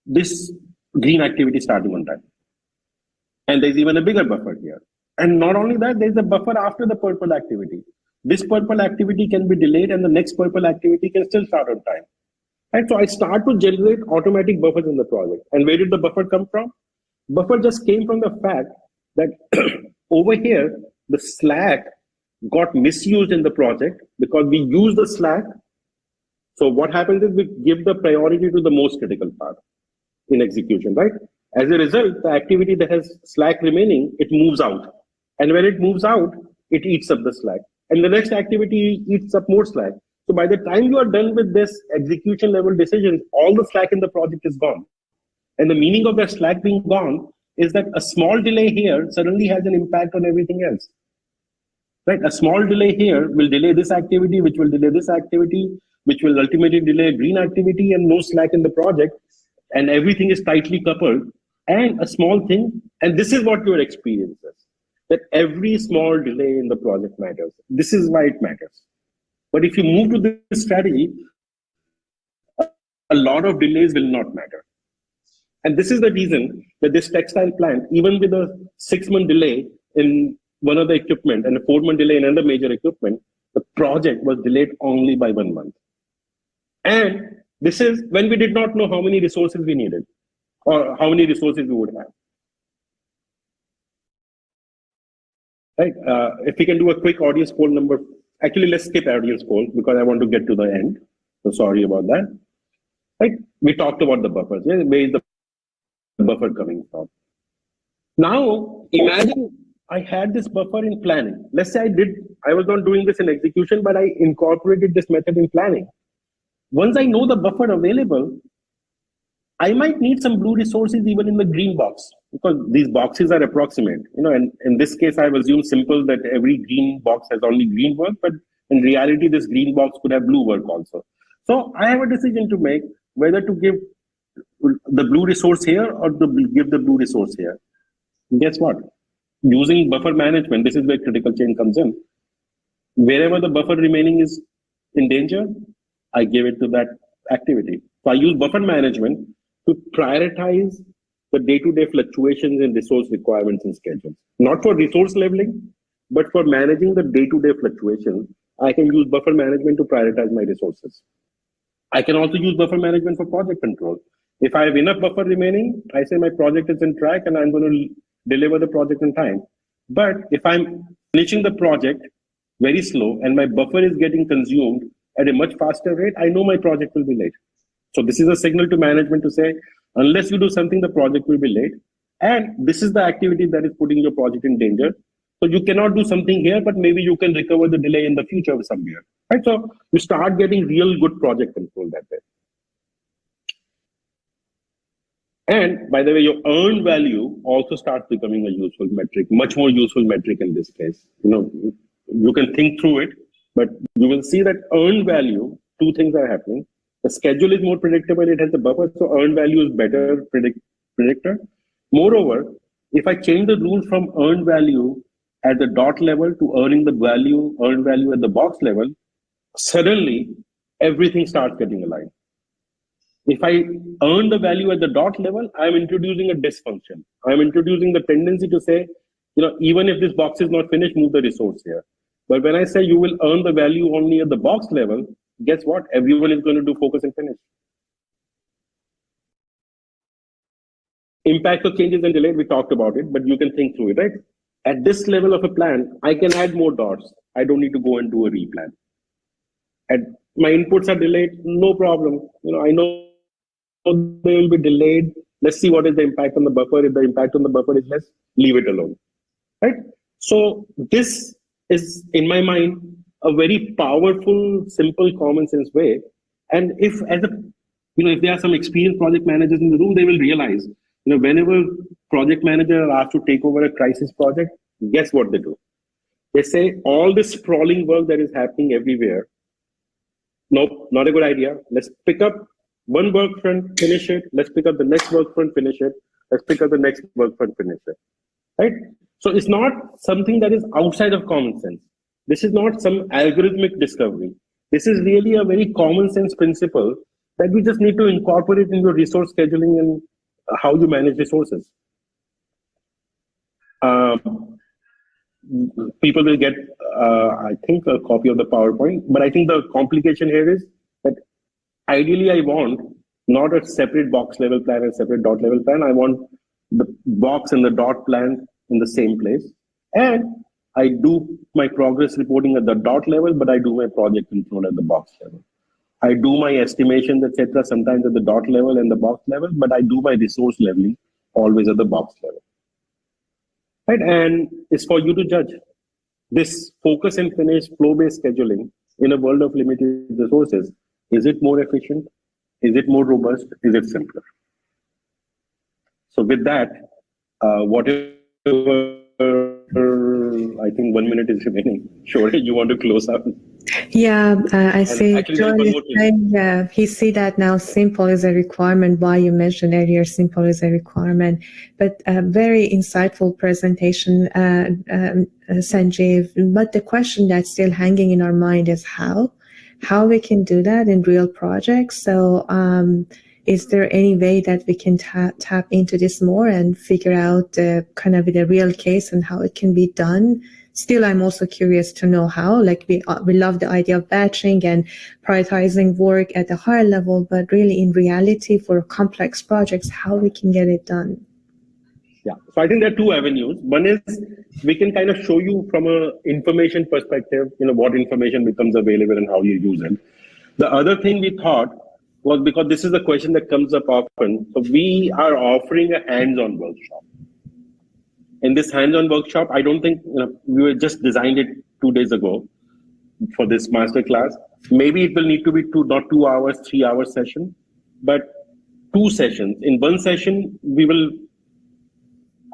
this green activity starting on time. And there's even a bigger buffer here. And not only that, there's a buffer after the purple activity. This purple activity can be delayed and the next purple activity can still start on time. And so I start to generate automatic buffers in the project. And where did the buffer come from? Buffer just came from the fact that over here, the slack got misused in the project because we use the slack. So what happens is we give the priority to the most critical part in execution, right? As a result, the activity that has slack remaining, it moves out. And when it moves out, it eats up the slack. And the next activity eats up more slack. So by the time you are done with this execution level decisions, all the slack in the project is gone. And the meaning of that slack being gone is that a small delay here suddenly has an impact on everything else. Right? A small delay here will delay this activity, which will delay this activity, which will ultimately delay green activity, and no slack in the project. And everything is tightly coupled. And a small thing, and this is what your experience is, that every small delay in the project matters. This is why it matters. But if you move to this strategy, a lot of delays will not matter. And this is the reason that this textile plant, even with a 6-month delay in one of the equipment and a 4-month delay in another major equipment, the project was delayed only by 1 month. And this is when we did not know how many resources we needed or how many resources we would have. Right? If we can do a quick audience poll number. Actually, let's skip audience poll because I want to get to the end. So sorry about that. Right? We talked about the buffers. Yeah? Where is the buffer coming from? Now, imagine I had this buffer in planning. Let's say I was not doing this in execution, but I incorporated this method in planning. Once I know the buffer available, I might need some blue resources even in the green box because these boxes are approximate. And in this case, I've assumed simple that every green box has only green work, but in reality, this green box could have blue work also. So I have a decision to make whether to give the blue resource here or to give the blue resource here. Guess what? Using buffer management, this is where critical chain comes in. Wherever the buffer remaining is in danger, I give it to that activity. So I use buffer management to prioritize the day-to-day fluctuations in resource requirements and schedules. Not for resource leveling, but for managing the day-to-day fluctuations, I can use buffer management to prioritize my resources. I can also use buffer management for project control. If I have enough buffer remaining, I say my project is in track and I'm going to deliver the project in time. But if I'm finishing the project very slow and my buffer is getting consumed at a much faster rate, I know my project will be late. So this is a signal to management to say, unless you do something, the project will be late. And this is the activity that is putting your project in danger. So you cannot do something here, but maybe you can recover the delay in the future somewhere. Right? So you start getting real good project control that way. And by the way, your earned value also starts becoming a useful metric, much more useful metric in this case. You can think through it, but you will see that earned value, two things are happening. The schedule is more predictable, it has the buffer, so earned value is better predictor. Moreover, if I change the rule from earned value at the dot level to earned value at the box level, suddenly everything starts getting aligned. If I earn the value at the dot level, I'm introducing a dysfunction. I'm introducing the tendency to say, even if this box is not finished, move the resource here. But when I say you will earn the value only at the box level, guess what? Everyone is going to do focus and finish. Impact of changes and delay, we talked about it, but you can think through it, right? At this level of a plan, I can add more dots. I don't need to go and do a replan. And my inputs are delayed, no problem. I know they will be delayed. Let's see what is the impact on the buffer. If the impact on the buffer is less, leave it alone, right? So this is, in my mind, a very powerful, simple, common sense way. And if there are some experienced project managers in the room, they will realize, whenever project manager are asked to take over a crisis project, guess what they do? They say all this sprawling work that is happening everywhere, nope, not a good idea. Let's pick up one work front, finish it. Let's pick up the next work front, finish it. Let's pick up the next work front, finish it. Right? So it's not something that is outside of common sense. This is not some algorithmic discovery. This is really a very common sense principle that we just need to incorporate in your resource scheduling and how you manage resources. People will get, I think, a copy of the PowerPoint, but I think the complication here is that ideally I want not a separate box level plan and separate dot level plan. I want the box and the dot plan in the same place. And I do my progress reporting at the dot level, but I do my project control at the box level. I do my estimations, etc., sometimes at the dot level and the box level, but I do my resource leveling always at the box level. Right? And it's for you to judge. This focus and finish flow-based scheduling in a world of limited resources, is it more efficient? Is it more robust? Is it simpler? So with that, whatever, I think 1 minute is remaining. Sure, you want to close up? Yeah, I see. He see that now simple is a requirement. Why you mentioned earlier, simple is a requirement. But a very insightful presentation, Sanjeev. But the question that's still hanging in our mind is how we can do that in real projects. So is there any way that we can tap into this more and figure out kind of the real case and how it can be done? Still, I'm also curious to know how. Like we love the idea of batching and prioritizing work at a higher level, but really in reality for complex projects, how we can get it done. Yeah, so I think there are two avenues. One is we can kind of show you from an information perspective, what information becomes available and how you use it. The other thing we thought was, because this is a question that comes up often, so we are offering a hands-on workshop. In this hands-on workshop, I don't think, we were just designed it 2 days ago for this masterclass. Maybe it will need to be not 2 hours, 3 hour session, but 2 sessions. In one session, we will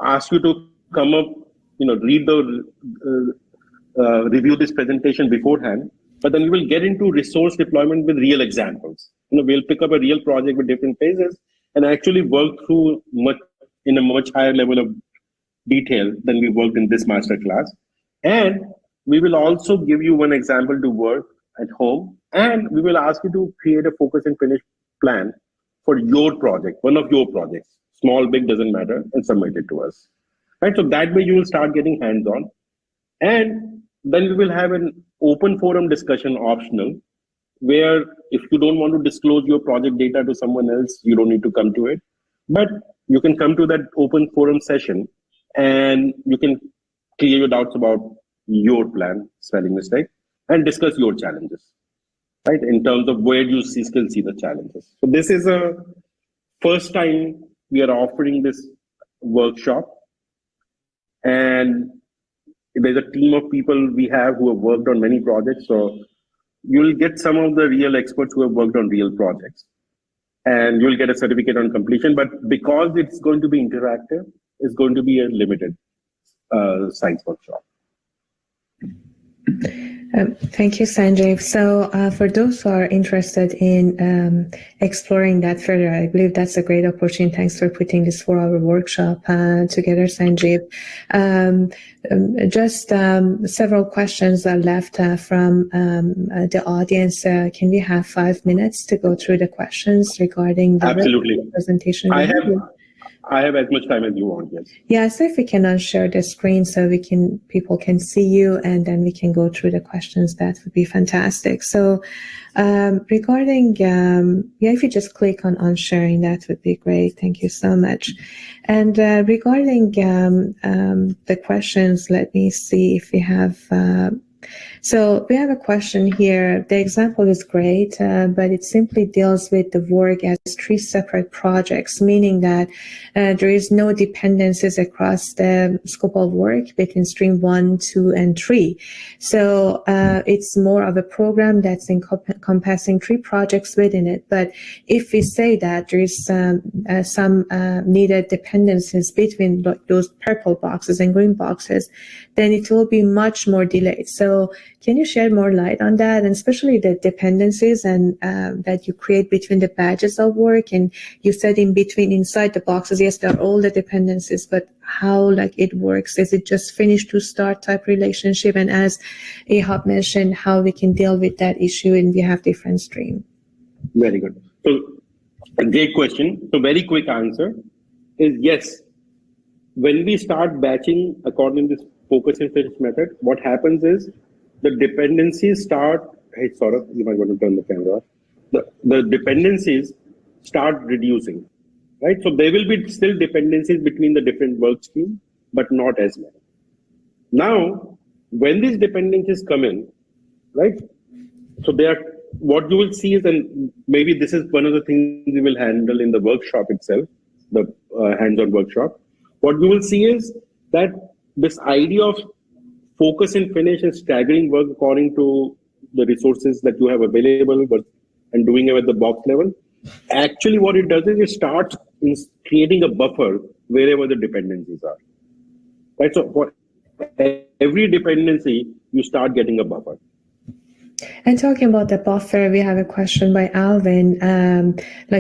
ask you to come up, read review this presentation beforehand, but then we will get into resource deployment with real examples. We'll pick up a real project with different phases and actually work through in a much higher level of detail than we worked in this masterclass. And we will also give you one example to work at home, and we will ask you to create a focus and finish plan for your project, one of your projects, small, big, doesn't matter, and submit it to us. Right? So that way you will start getting hands-on. And then we will have an open forum discussion optional, where if you don't want to disclose your project data to someone else, you don't need to come to it. But you can come to that open forum session and you can clear your doubts about your plan, spelling mistake, and discuss your challenges, right? In terms of where you still see the challenges. So this is a first time we are offering this workshop. And there's a team of people we have who have worked on many projects. So you'll get some of the real experts who have worked on real projects. And you'll get a certificate on completion. But because it's going to be interactive, it's going to be a limited size workshop. Thank you, Sanjeev. So for those who are interested in exploring that further, I believe that's a great opportunity. Thanks for putting this 4-hour workshop together, Sanjeev. Just several questions are left from the audience. Can we have 5 minutes to go through the questions regarding the Absolutely. presentation? I have as much time as you want, yes. Yeah, so if we can unshare the screen so people can see you, and then we can go through the questions, that would be fantastic. So regarding, if you just click on unsharing, that would be great. Thank you so much. And regarding the questions, let me see if we have... So we have a question here. The example is great, but it simply deals with the work as 3 separate projects, meaning that there is no dependencies across the scope of work between stream 1, 2, and 3. So it's more of a program that's encompassing 3 projects within it. But if we say that there is some needed dependencies between those purple boxes and green boxes, then it will be much more delayed. So can you shed more light on that, and especially the dependencies and that you create between the badges of work? And you said in between, inside the boxes, yes, there are all the dependencies, but how it works? Is it just finish to start type relationship? And as Ehab mentioned, how we can deal with that issue and we have different stream. Very good. So a great question. So very quick answer is yes. When we start batching according to this focus and finish method, what happens is the dependencies start, hey, Saurabh, you might want to turn the camera off. The dependencies start reducing, right? So there will be still dependencies between the different work streams, but not as many. Now, when these dependencies come in, right? So what you will see is, and maybe this is one of the things we will handle in the workshop itself, the hands-on workshop. What we will see is that this idea of focus and finish and staggering work according to the resources that you have available, and doing it at the box level, actually what it does is it starts creating a buffer wherever the dependencies are. Right? So for every dependency, you start getting a buffer. And talking about the buffer, we have a question by Alvin.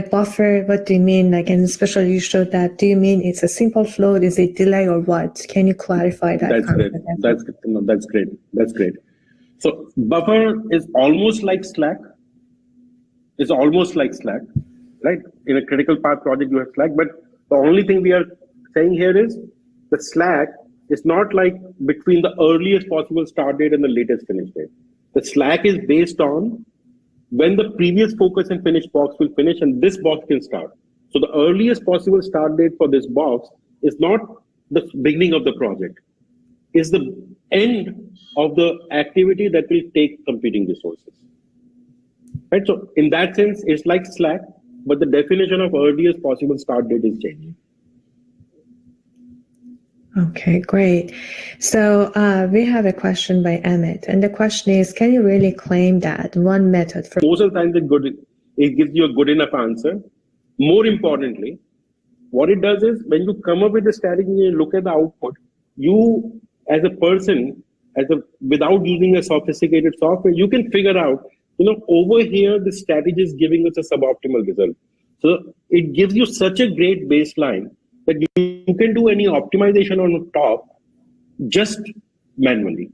Buffer, what do you mean? And especially you showed that. Do you mean it's a simple float? Is it delay or what? Can you clarify that? That's great. That's great. That's great. So buffer is almost like Slack. It's almost like Slack, right? In a critical path project, you have Slack. But the only thing we are saying here is the Slack is not like between the earliest possible start date and the latest finish date. The Slack is based on when the previous focus and finish box will finish and this box can start. So the earliest possible start date for this box is not the beginning of the project. It's the end of the activity that will take competing resources. Right? So in that sense, it's like Slack, but the definition of earliest possible start date is changing. Okay, great. So we have a question by Emmett, and the question is, can you really claim that one method for... Most of the time, it gives you a good enough answer. More importantly, what it does is when you come up with a strategy and you look at the output, you as a person, without using a sophisticated software, you can figure out, over here, the strategy is giving us a suboptimal result. So it gives you such a great baseline that you can do any optimization on top just manually.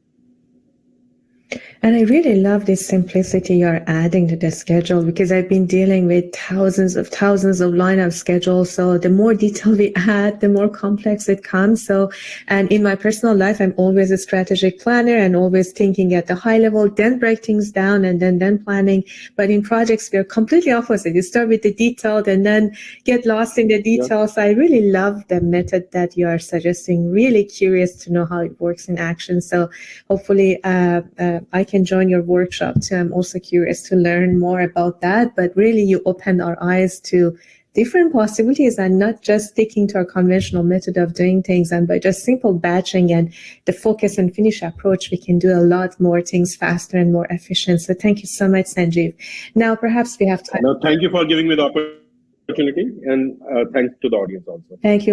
And I really love this simplicity you're adding to the schedule, because I've been dealing with thousands of lineup schedules. So the more detail we add, the more complex it comes. So, and in my personal life, I'm always a strategic planner and always thinking at the high level, then break things down and then planning. But in projects, we're completely opposite. You start with the detailed and then get lost in the details. Yep. I really love the method that you are suggesting. Really curious to know how it works in action. So hopefully I can join your workshop too. I'm also curious to learn more about that. But really, you opened our eyes to different possibilities and not just sticking to our conventional method of doing things. And by just simple batching and the focus and finish approach, we can do a lot more things faster and more efficient. So thank you so much, Sanjeev. Now, perhaps we have time. No, thank you for giving me the opportunity, and thanks to the audience also. Thank you.